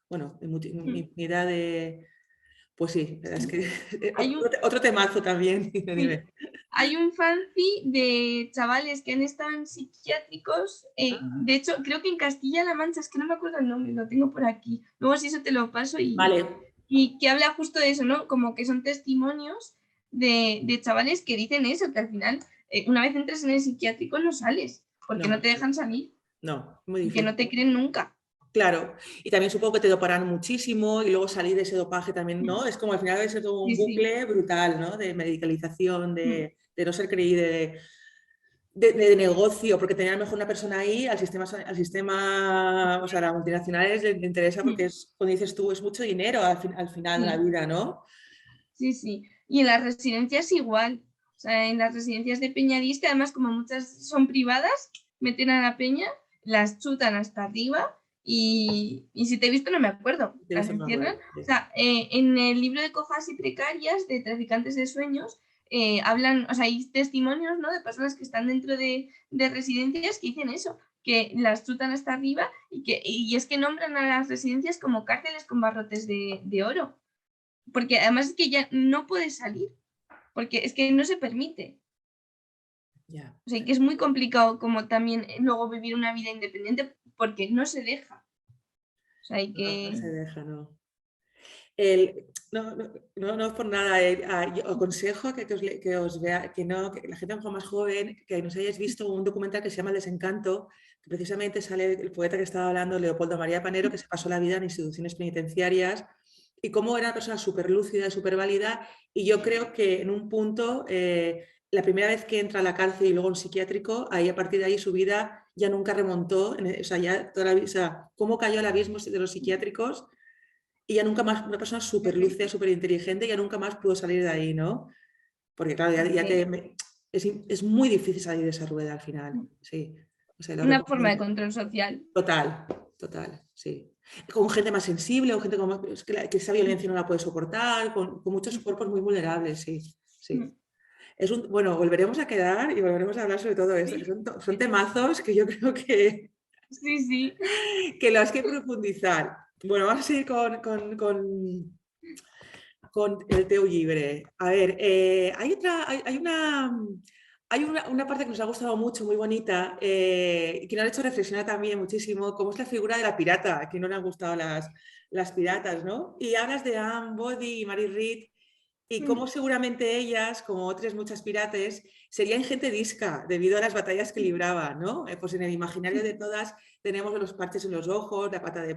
bueno, en infinidad de... Pues sí, es que Hay un, otro temazo también. sí, hay un fancy de chavales que han estado en psiquiátricos, de hecho, creo que en Castilla-La Mancha, es que no me acuerdo el nombre, lo tengo por aquí. Luego si eso te lo paso Vale. y que habla justo de eso, ¿no? Como que son testimonios de chavales que dicen eso, que al final, una vez entres en el psiquiátrico no sales, porque no te dejan salir. No, muy Y que difícil. no te creen nunca. Claro, y también supongo que te doparán muchísimo y luego salir de ese dopaje también, ¿no? Es como al final es todo un bucle brutal, ¿no? De medicalización, de no ser creído, de negocio, porque tener a lo mejor una persona ahí, al sistema, o sea, a las multinacionales le interesa porque es, como dices tú, es mucho dinero al final de la vida, ¿no? Sí. Y en las residencias igual. O sea, en las residencias de Peñadista, además, como muchas son privadas, meten a la peña, las chutan hasta arriba y si te he visto no me acuerdo, las encierran. O sea, en el libro de Cojas y Precarias de Traficantes de Sueños hablan, o sea, hay testimonios, ¿no? De personas que están dentro de residencias que dicen eso, que las chutan hasta arriba y es que nombran a las residencias como cárceles con barrotes de oro. Porque además es que ya no puedes salir. porque es que no se permite. Ya. O sea, que es muy complicado como también luego vivir una vida independiente porque no se deja. O sea, hay No, no que... se deja, no. No es por nada, yo os aconsejo que os vea, que la gente más joven, que nos hayáis visto un documental que se llama El Desencanto, que precisamente sale el poeta que estaba hablando, Leopoldo María Panero, que se pasó la vida en instituciones penitenciarias y cómo era una persona súper lúcida y súper válida. Y yo creo que en un punto, la primera vez que entra a la cárcel y luego en psiquiátrico, ahí a partir de ahí su vida ya nunca remontó, o sea, ya toda o sea, cómo cayó al abismo de los psiquiátricos y ya nunca más, una persona súper lúcida, súper inteligente, ya nunca más pudo salir de ahí, ¿no? Porque claro, es muy difícil salir de esa rueda al final, sí. O sea, lo Una forma de recomiendo. control social. Total, total, sí. Con gente más sensible o gente que esa violencia no la puede soportar, con muchos cuerpos muy vulnerables, sí, sí. Bueno, volveremos a quedar y volveremos a hablar sobre todo esto, que son temazos que yo creo Sí, sí. que los hay que profundizar. Bueno, vamos a seguir con el teu llibre. A ver, hay una parte que nos ha gustado mucho, muy bonita, y que nos ha hecho reflexionar también muchísimo, como es la figura de la pirata, que no le han gustado las piratas, ¿no? Y hablas de Anne Boddy y Mary Read, y cómo seguramente ellas, como otras muchas pirates, serían gente disca debido a las batallas que libraban, ¿no? Pues en el imaginario de todas tenemos los parches en los ojos, la pata de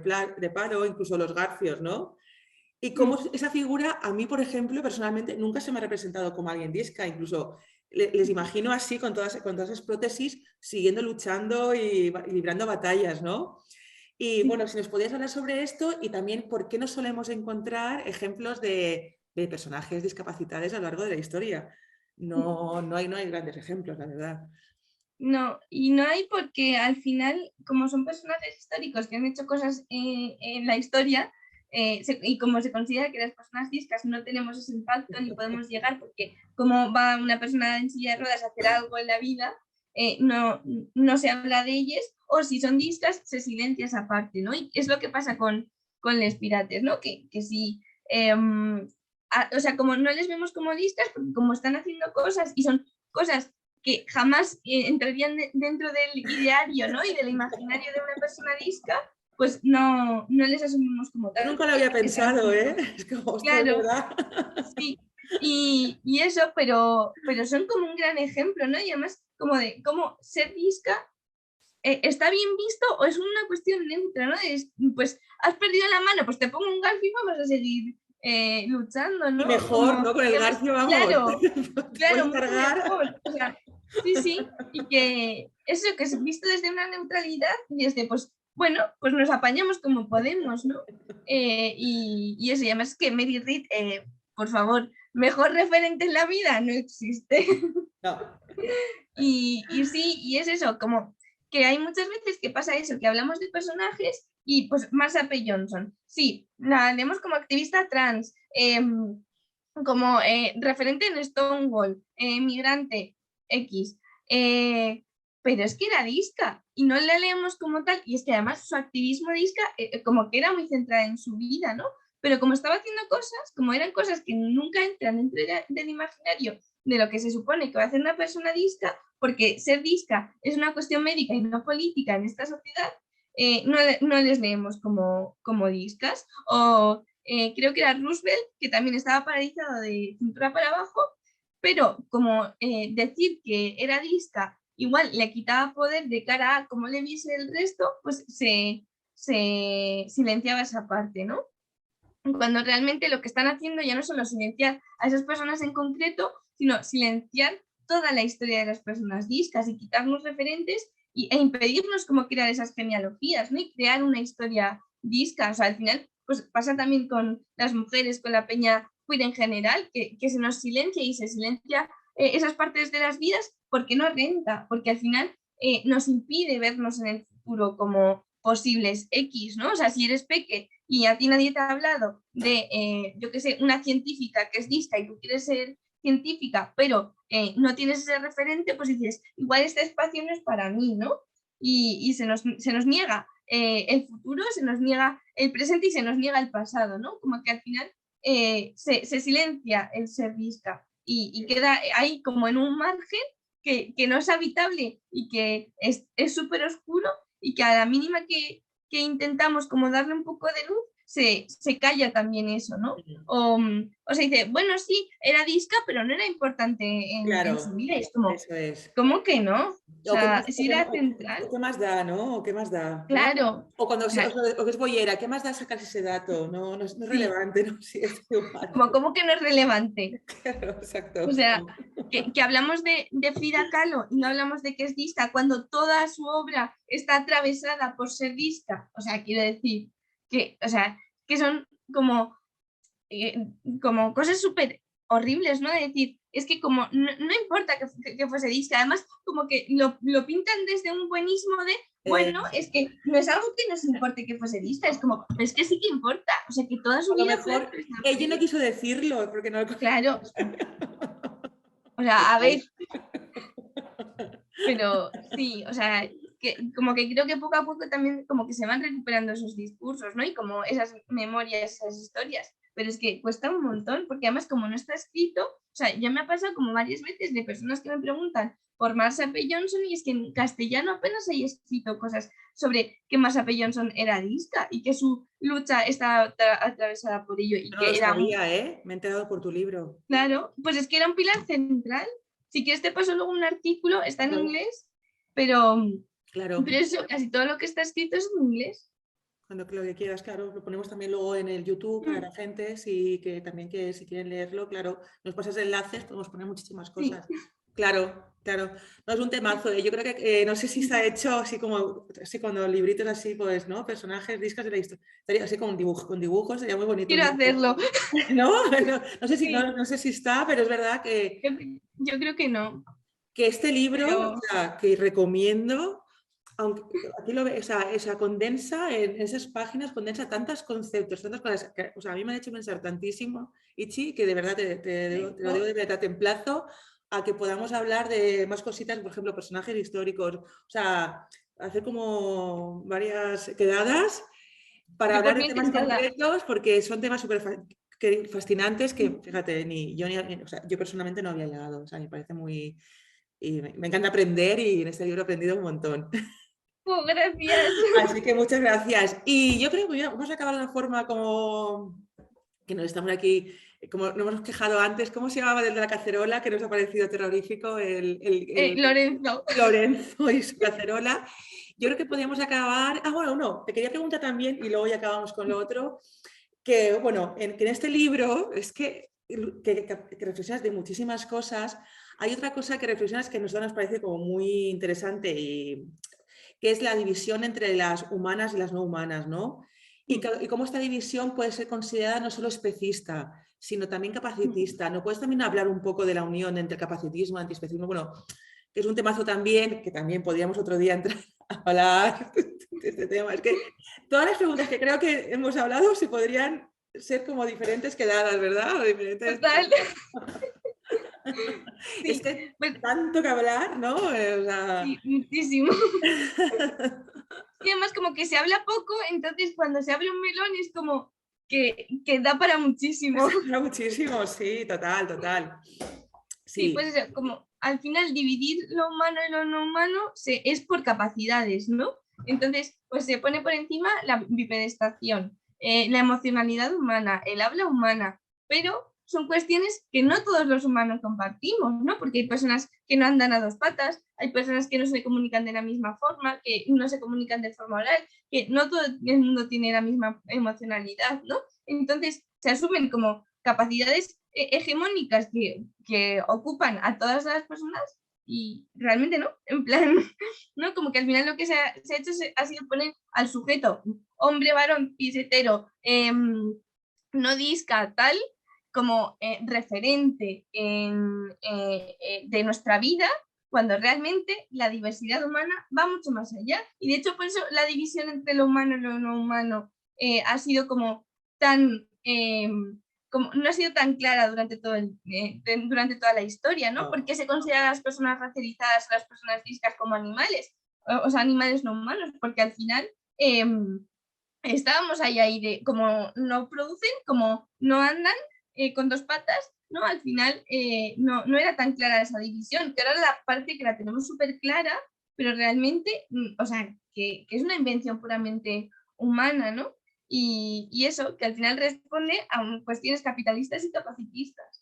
palo, incluso los garfios, ¿no? Y cómo esa figura, a mí, por ejemplo, personalmente, nunca se me ha representado como alguien disca, incluso les imagino así, con todas esas prótesis, siguiendo luchando y librando batallas, ¿no? Y bueno, si nos podías hablar sobre esto y también por qué no solemos encontrar ejemplos de personajes discapacitados a lo largo de la historia. No hay grandes ejemplos, la verdad. No, y no hay porque al final, como son personajes históricos que han hecho cosas en la historia, y como se considera que las personas discas no tenemos ese impacto ni podemos llegar, porque como va una persona en silla de ruedas a hacer algo en la vida, no se habla de ellas, o si son discas, se silencia esa parte, ¿no? Y es lo que pasa con los pirates, ¿no? Que si, o sea, como no les vemos como discas, porque como están haciendo cosas y son cosas que jamás entrarían dentro del ideario, ¿no? Y del imaginario de una persona disca, pues no les asumimos como tal. Nunca lo había pensado, ¿eh? Es como, ostras, es Claro, verdad. sí. Y eso, pero son como un gran ejemplo, ¿no? Y además, como de cómo ser disca está bien visto o es una cuestión neutra, ¿no? Pues has perdido la mano, pues te pongo un garfio y vamos a seguir luchando, Y ¿no? mejor, Como, ¿no? Con el además, garfio, vamos. claro, Te claro, puedes mucho cargar. mejor. O sea, sí, sí, y que eso que es visto desde una neutralidad y desde, pues, bueno, pues nos apañamos como podemos, ¿no? Y eso, y además que Mary Read, por favor, mejor referente en la vida no existe. No. Y sí, y es eso, como que hay muchas veces que pasa eso, que hablamos de personajes y pues Marsha P. Johnson, sí, la vemos como activista trans, como referente en Stonewall, migrante X, pero es que era disca y no la leemos como tal, y es que además su activismo disca como que era muy centrada en su vida, ¿no? Pero como estaba haciendo cosas, como eran cosas que nunca entran dentro del imaginario de lo que se supone que va a hacer una persona disca, porque ser disca es una cuestión médica y no política en esta sociedad, no les leemos como discas. O creo que era Roosevelt, que también estaba paralizado de cintura para abajo, pero como decir que era disca igual le quitaba poder de cara a cómo le viese el resto, pues se silenciaba esa parte, ¿no? Cuando realmente lo que están haciendo ya no solo silenciar a esas personas en concreto, sino silenciar toda la historia de las personas discas y quitarnos referentes e impedirnos como crear esas genealogías, ¿no? Y crear una historia disca. O sea, al final, pues pasa también con las mujeres, con la peña queer en general, que se nos silencia y se silencia esas partes de las vidas porque no renta, porque al final nos impide vernos en el futuro como posibles X, ¿no? O sea, si eres peque y a ti nadie te ha hablado de, yo qué sé, una científica que es disca y tú quieres ser científica, pero no tienes ese referente, pues dices, igual este espacio no es para mí, ¿no? Y se nos niega el futuro, se nos niega el presente y se nos niega el pasado, ¿no? Como que al final se silencia el ser disca. y queda ahí como en un margen que no es habitable y que es súper oscuro y que a la mínima que intentamos como darle un poco de luz, se calla también eso, ¿no? O se dice, bueno, sí, era disca, pero no era importante en su Claro, vida. Y es como, eso es. ¿cómo que no? O O qué sea, más, si era central, o qué más da, ¿no? O qué más da, ¿no? claro. O cuando O sea, o que es boyera, ¿qué más da sacarse ese dato? No, no es sí, relevante, ¿no? Sí, es igual. como, ¿cómo que no es relevante? Claro, O exacto. sea, que hablamos de Frida Kahlo y no hablamos de que es disca cuando toda su obra está atravesada por ser disca. O sea, quiero decir que, o sea, que son como cosas súper horribles, ¿no? De decir, es que como no importa que fuese disca, además como que lo pintan desde un buenismo de, bueno, es que no es algo que nos importe que fuese disca, es como, es que sí que importa, o sea, que toda su A lo vida fue mejor atravesada por ella no ello. quiso decirlo porque no lo Claro, o sea, a ver, pero sí, o sea, que como que creo que poco a poco también como que se van recuperando esos discursos, ¿no? Y como esas memorias, esas historias. Pero es que cuesta un montón, porque además como no está escrito, o sea, ya me ha pasado como varias veces de personas que me preguntan por Marsha P. Johnson y es que en castellano apenas hay escrito cosas sobre que Marsha P. Johnson era lista y que su lucha estaba atravesada por ello y Yo no lo que era un, sabía, ¿eh? Me he enterado por tu libro. claro, pues es que era un pilar central. Si quieres te paso luego un artículo, está en Claro, inglés, pero claro. eso, casi todo lo que está escrito es en inglés. Cuando lo que quieras, claro, lo ponemos también luego en el YouTube para Mm, la gente, sí, que también que si quieren leerlo, claro, nos pasas enlaces, podemos poner muchísimas sí. cosas. Claro, claro. No es un temazo. Yo creo que no sé si está hecho así como, así cuando libritos así, pues, ¿no? Personajes, discos de la historia. Estaría así con dibujos, sería muy bonito un Quiero libro. hacerlo. ¿No? No, no sé si, Sí, no sé si está, pero es verdad yo creo que no, que este libro, o pero sea, que recomiendo, aunque aquí lo ves, o sea, condensa en esas páginas, condensa tantos conceptos, tantas cosas, que, o sea, a mí me han hecho pensar tantísimo, Ichi, que de verdad te lo digo de verdad, te emplazo a que podamos hablar de más cositas, por ejemplo, personajes históricos, o sea, hacer como varias quedadas para yo hablar por de mí temas encantada. concretos, porque son temas súper fascinantes que, fíjate, ni yo, o sea, yo personalmente no había llegado, o sea, me parece muy, y me encanta aprender y en este libro he aprendido un montón. Oh, gracias. Así que muchas gracias. Y yo creo que vamos a acabar de una forma como que nos estamos aquí, como nos hemos quejado antes, ¿cómo se llamaba el de la cacerola que nos ha parecido terrorífico? Lorenzo. Lorenzo y su cacerola. Yo creo que podríamos acabar. Ah, bueno, no, te quería preguntar también, y luego ya acabamos con lo otro, que bueno, que en este libro es que reflexionas de muchísimas cosas. Hay otra cosa que reflexionas que a nosotros nos parece como muy interesante y que es la división entre las humanas y las no humanas, ¿no? Y cómo esta división puede ser considerada no solo especista, sino también capacitista. ¿No puedes también hablar un poco de la unión entre capacitismo y antiespecismo? Bueno, que es un temazo también, que también podríamos otro día entrar a hablar de este tema. Es que todas las preguntas que creo que hemos hablado se podrían ser como diferentes quedadas, ¿verdad? O diferentes... Total. Es Sí, que pues tanto que hablar, ¿no? O sea... sí, muchísimo. Y además como que se habla poco, entonces cuando se abre un melón es como que da para muchísimo. Muchísimo, sí, total, total. Sí, Sí, pues eso, como al final dividir lo humano y lo no humano es por capacidades, ¿no? Entonces, pues se pone por encima la bipedestación, la emocionalidad humana, el habla humana, pero son cuestiones que no todos los humanos compartimos, ¿no? Porque hay personas que no andan a dos patas, hay personas que no se comunican de la misma forma, que no se comunican de forma oral, que no todo el mundo tiene la misma emocionalidad, ¿no? Entonces, se asumen como capacidades hegemónicas que ocupan a todas las personas y realmente no, en plan, ¿no? Como que al final lo que se ha hecho ha sido poner al sujeto, hombre, varón, cis, hetero, no disca, tal, como referente de nuestra vida, cuando realmente la diversidad humana va mucho más allá. Y de hecho, por eso la división entre lo humano y lo no humano ha sido como tan... como no ha sido tan clara durante, durante toda la historia, ¿no? ¿Por no. qué se consideran a las personas racializadas, a las personas discas como animales? O sea, animales no humanos, porque al final estábamos ahí de como no producen, como no andan con dos patas, ¿no? ¿no? Al final no era tan clara esa división, que ahora parece que la tenemos súper clara, pero realmente, o sea, que es una invención puramente humana, ¿no? Y eso, que al final responde a cuestiones capitalistas y capacitistas.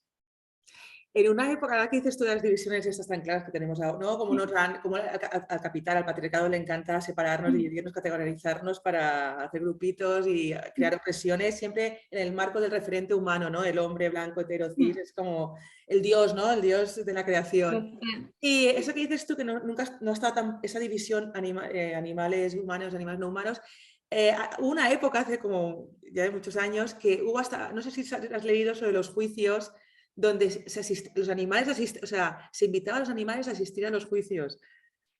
En una época, ahora que dices tú de las divisiones estas tan claras que tenemos ahora, ¿no? Como, como al capital, al patriarcado le encanta separarnos, dividirnos, categorizarnos para hacer grupitos y crear opresiones, siempre en el marco del referente humano, ¿no? El hombre blanco, hetero, cis, es como el dios, ¿no? El dios de la creación. Y eso que dices tú, que nunca no ha estado tan, esa división animales humanos, animales no humanos, hubo una época, hace como ya de muchos años, que hubo hasta, no sé si has leído sobre los juicios donde los animales o sea, se invitaba a los animales a asistir a los juicios,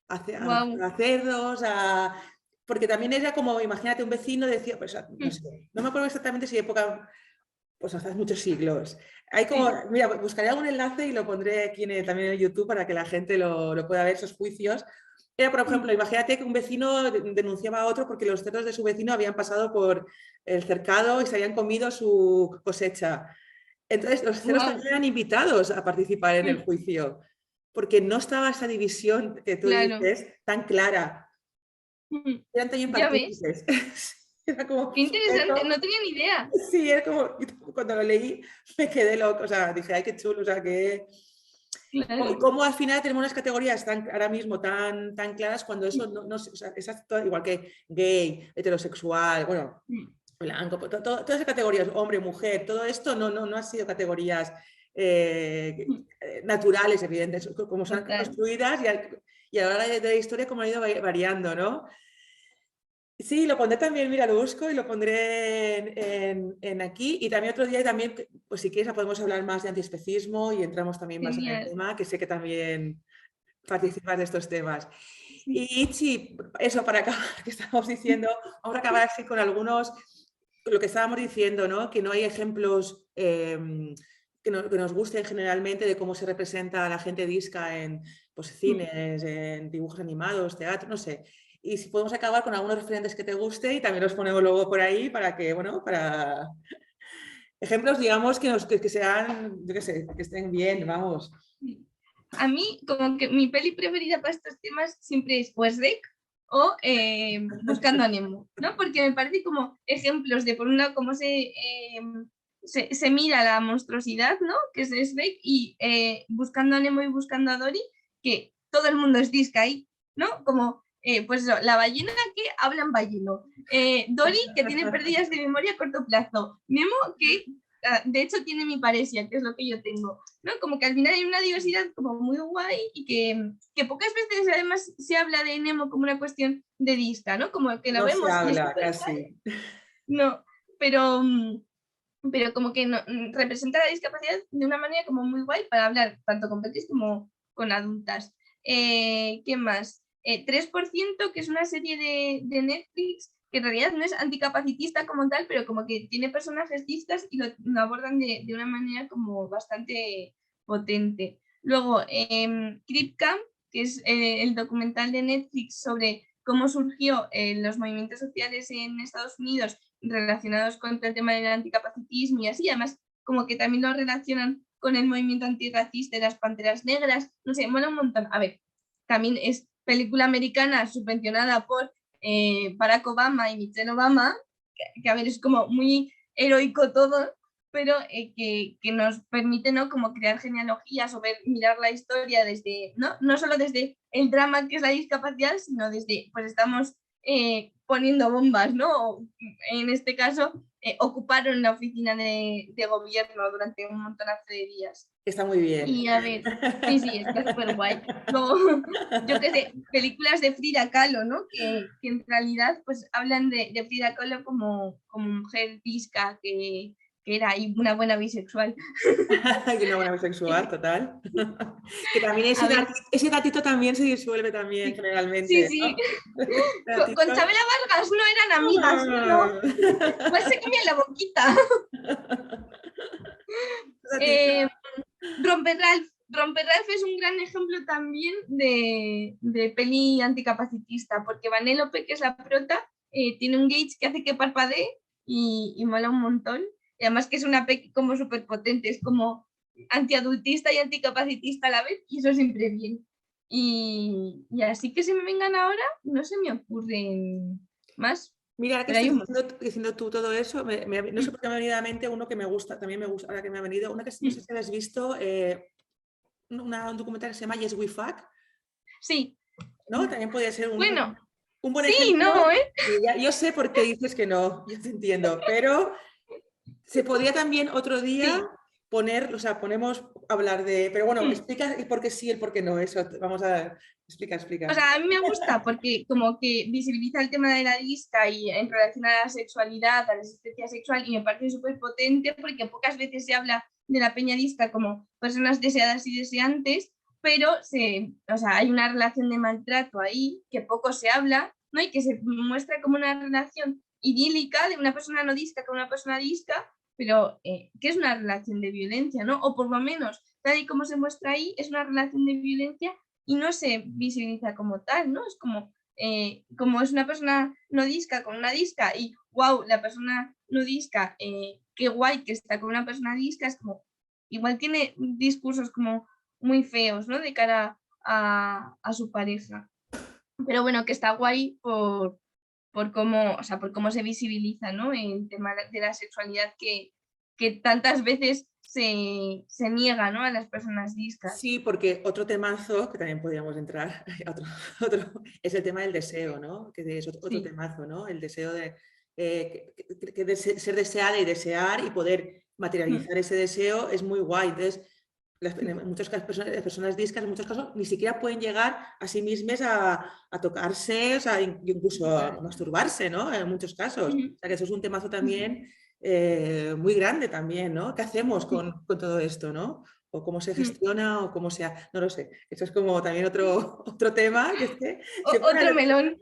a cerdos, porque también era como, imagínate, un vecino decía, pues, no sé, no me acuerdo exactamente si época, pues hace muchos siglos. Hay como, mira, buscaré algún enlace y lo pondré aquí también en YouTube para que la gente lo pueda ver, esos juicios. Era, por ejemplo, imagínate que un vecino denunciaba a otro porque los cerdos de su vecino habían pasado por el cercado y se habían comido su cosecha. Entonces, los cerdos también eran invitados a participar en el juicio, porque no estaba esa división que tú dices tan clara. Eran también partícipes. Era como, qué interesante, no tenía ni idea. Sí, era como, cuando lo leí me quedé loco, o sea, dije, ay, qué chulo, o sea, que... Claro. Como al final tenemos unas categorías ahora mismo tan claras cuando eso no o sea, es igual que gay, heterosexual, bueno, blanco, todas esas categorías, hombre, mujer, todo esto no ha sido categorías naturales, evidentes, como son construidas y a lo largo de la historia como ha ido variando, ¿no? Sí, lo pondré también, mira, lo busco y lo pondré en aquí. Y también otro día, también, pues si quieres, podemos hablar más de antiespecismo y entramos también más en el tema, que sé que también participas de estos temas. Y Itzi, eso para acabar, que estábamos diciendo, vamos a acabar así con algunos, lo que estábamos diciendo, ¿no? Que no hay ejemplos que nos gusten generalmente de cómo se representa a la gente disca en pues, cines, en dibujos animados, teatro, no sé. Y si podemos acabar con algunos referentes que te guste y también los ponemos luego por ahí para que, bueno, para ejemplos, digamos, que sean, yo qué sé, que estén bien, vamos. A mí, como que mi peli preferida para estos temas siempre es Westworld o Buscando a Nemo, ¿no? Porque me parece como ejemplos de, por un lado, cómo se mira la monstruosidad, ¿no? Que es Shrek, y Buscando a Nemo y Buscando a Dory, que todo el mundo es disca ahí, ¿no? Como, pues eso, la ballena que habla en balleno, Dory que tiene pérdidas de memoria a corto plazo, Nemo que de hecho tiene mi paresia, que es lo que yo tengo, ¿no? Como que al final hay una diversidad como muy guay y que pocas veces además se habla de Nemo como una cuestión de disca, ¿no? Como que lo no vemos se habla, y es casi. No, pero como que representa la discapacidad de una manera como muy guay para hablar tanto con peques como con adultas. ¿Qué más? 3%, que es una serie de Netflix que en realidad no es anticapacitista como tal, pero como que tiene personajes distas y lo abordan de una manera como bastante potente. Luego, Crip Camp, que es el documental de Netflix sobre cómo surgió los movimientos sociales en Estados Unidos relacionados con el tema del anticapacitismo y así, además como que también lo relacionan con el movimiento antirracista de las Panteras Negras, no sé, mola un montón. A ver, también es película americana subvencionada por Barack Obama y Michelle Obama, que a ver, es como muy heroico todo, pero que nos permite, ¿no? Como crear genealogías o mirar la historia desde, no solo desde el drama que es la discapacidad, sino desde, pues estamos poniendo bombas, ¿no? En este caso, ocuparon la oficina de gobierno durante un montonazo de días. Está muy bien. Y a ver, sí, está súper guay. Luego, yo qué sé, películas de Frida Kahlo, ¿no? Que en realidad pues hablan de Frida Kahlo como mujer disca que era ahí una buena bisexual. Y una buena bisexual, total. Que también ese gatito también se disuelve también generalmente. Sí. ¿No? Con Chabela Vargas no eran amigas, ¿no? Pues se comían la boquita. Romper Ralph es un gran ejemplo también de peli anticapacitista, porque Vanellope, que es la prota, tiene un gauge que hace que parpadee y mola un montón. Y además que es una peli como súper potente, es como antiadultista y anticapacitista a la vez, y eso siempre bien. Y así que se me vengan ahora, no se me ocurren más. Mira, ahora que Pero hay estás diciendo tú todo eso, no sé por qué me ha venido a la mente uno que me gusta, también me gusta, ahora que me ha venido, una que no sé si habéis visto, un documental que se llama Yes We Fuck, Sí. ¿no? También podría ser Bueno, un buen sí, ejemplo. no, Yo sé por qué dices que no, yo te entiendo, pero se podría también otro día sí. poner, o sea, ponemos hablar de, pero bueno, explica el por qué sí y el por qué no, eso, vamos a ver, explica. O sea, a mí me gusta porque como que visibiliza el tema de la disca y en relación a la sexualidad, a la existencia sexual, y me parece súper potente porque pocas veces se habla de la peña disca como personas deseadas y deseantes, pero o sea, hay una relación de maltrato ahí que poco se habla, ¿no? Y que se muestra como una relación idílica de una persona no disca con una persona disca, pero que es una relación de violencia, ¿no? O por lo menos, tal y como se muestra ahí, es una relación de violencia y no se visibiliza como tal, ¿no? Es como es una persona no disca con una disca y wow, la persona no disca, qué guay que está con una persona disca, es como, igual tiene discursos como muy feos, ¿no? De cara a su pareja. Pero bueno, que está guay por cómo, o sea, por cómo se visibiliza, ¿no? El tema de la sexualidad que tantas veces se niega, ¿no? A las personas discas. Sí, porque otro temazo que también podríamos entrar, es el tema del deseo, ¿no? Que es otro Sí. temazo, ¿no? El deseo de, ser deseada y desear y poder materializar ese deseo es muy guay. Entonces, en muchos casos, las personas discas en muchos casos ni siquiera pueden llegar a sí mismas a tocarse, o sea, incluso a masturbarse, ¿no? En muchos casos. O sea, que eso es un temazo también muy grande también, ¿no? ¿Qué hacemos con todo esto, ¿no? O cómo se gestiona o cómo sea, no lo sé. Eso es como también otro tema que es que se pone Otro melón.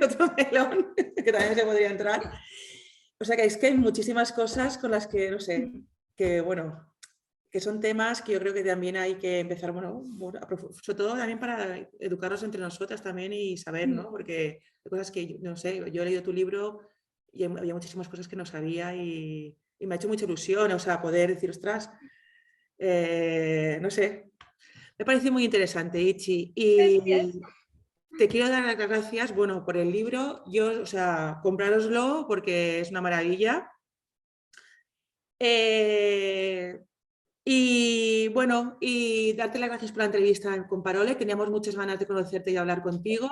otro melón que también se podría entrar. O sea que es que hay muchísimas cosas con las que, no sé, que bueno, que son temas que yo creo que también hay que empezar, bueno, sobre todo también para educarnos entre nosotras también y saber, ¿no? Porque hay cosas que, no sé, yo he leído tu libro y había muchísimas cosas que no sabía y me ha hecho mucha ilusión, o sea, poder decir, ostras, no sé, me parece muy interesante, Ichi. Gracias. Y te quiero dar las gracias, bueno, por el libro. Yo, o sea, comprároslo porque es una maravilla. Y bueno, y darte las gracias por la entrevista con Parole. Teníamos muchas ganas de conocerte y hablar contigo.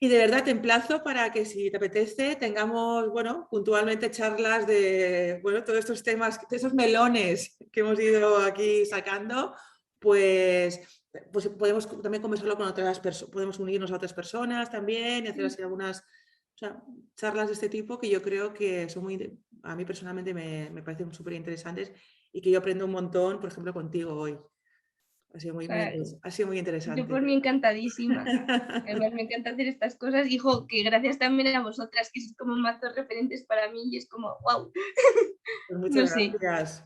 Y de verdad te emplazo para que si te apetece tengamos, bueno, puntualmente charlas de, bueno, todos estos temas, esos melones que hemos ido aquí sacando, pues podemos también conversarlo con otras personas, podemos unirnos a otras personas también y hacer así algunas, o sea, charlas de este tipo que yo creo que son muy, a mí personalmente me parecen súper interesantes y que yo aprendo un montón, por ejemplo, contigo hoy. Ha sido ha sido muy Yo interesante. por mí encantadísima. Además me encanta hacer estas cosas. Hijo, que gracias también a vosotras, que sois como mazos referentes para mí y es como, wow. Pues No muchas sé. gracias.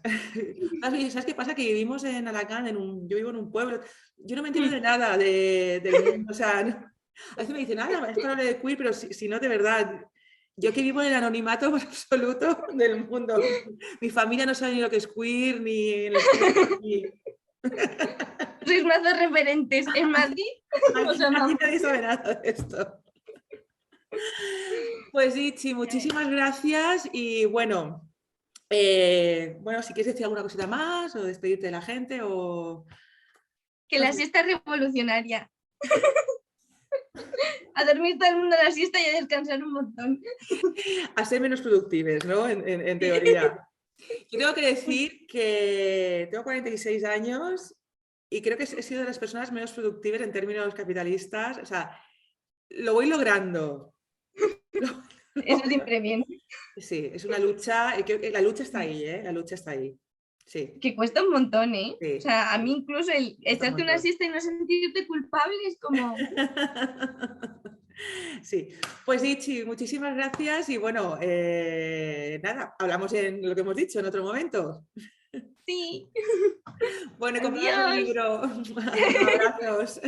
¿Sabes qué pasa? Que vivimos en Alacant, yo vivo en un pueblo. Yo no me entero de nada del mundo. O sea, a veces me dicen, ah, es para hablar de queer, pero si no, de verdad. Yo que vivo en el anonimato más absoluto del mundo. Mi familia no sabe ni lo que es queer, ni en el pueblo, ni... Sois mazos referentes. En Madrid os Aquí amamos. nadie sabe nada de esto. Pues Ichi, muchísimas gracias y bueno, bueno, si quieres decir alguna cosita más o despedirte de la gente o... Que No la sé. siesta es revolucionaria. A dormir todo el mundo la siesta y a descansar un montón. A ser menos productivos, ¿no? En teoría. Yo tengo que decir que tengo 46 años y creo que he sido de las personas menos productivas en términos capitalistas. O sea, lo voy logrando. Eso siempre bien. Sí, es una lucha y que la lucha está ahí, ¿eh? La lucha está ahí. Sí, Que cuesta un montón, ¿eh? O sí. sea, a mí incluso el Cuesta un echarte una montón. siesta y no sentirte culpable es como... Sí, pues Ichi, muchísimas gracias y bueno, nada, hablamos en lo que hemos dicho en otro momento. Sí. Bueno, compraros el Adiós. libro. Abrazos.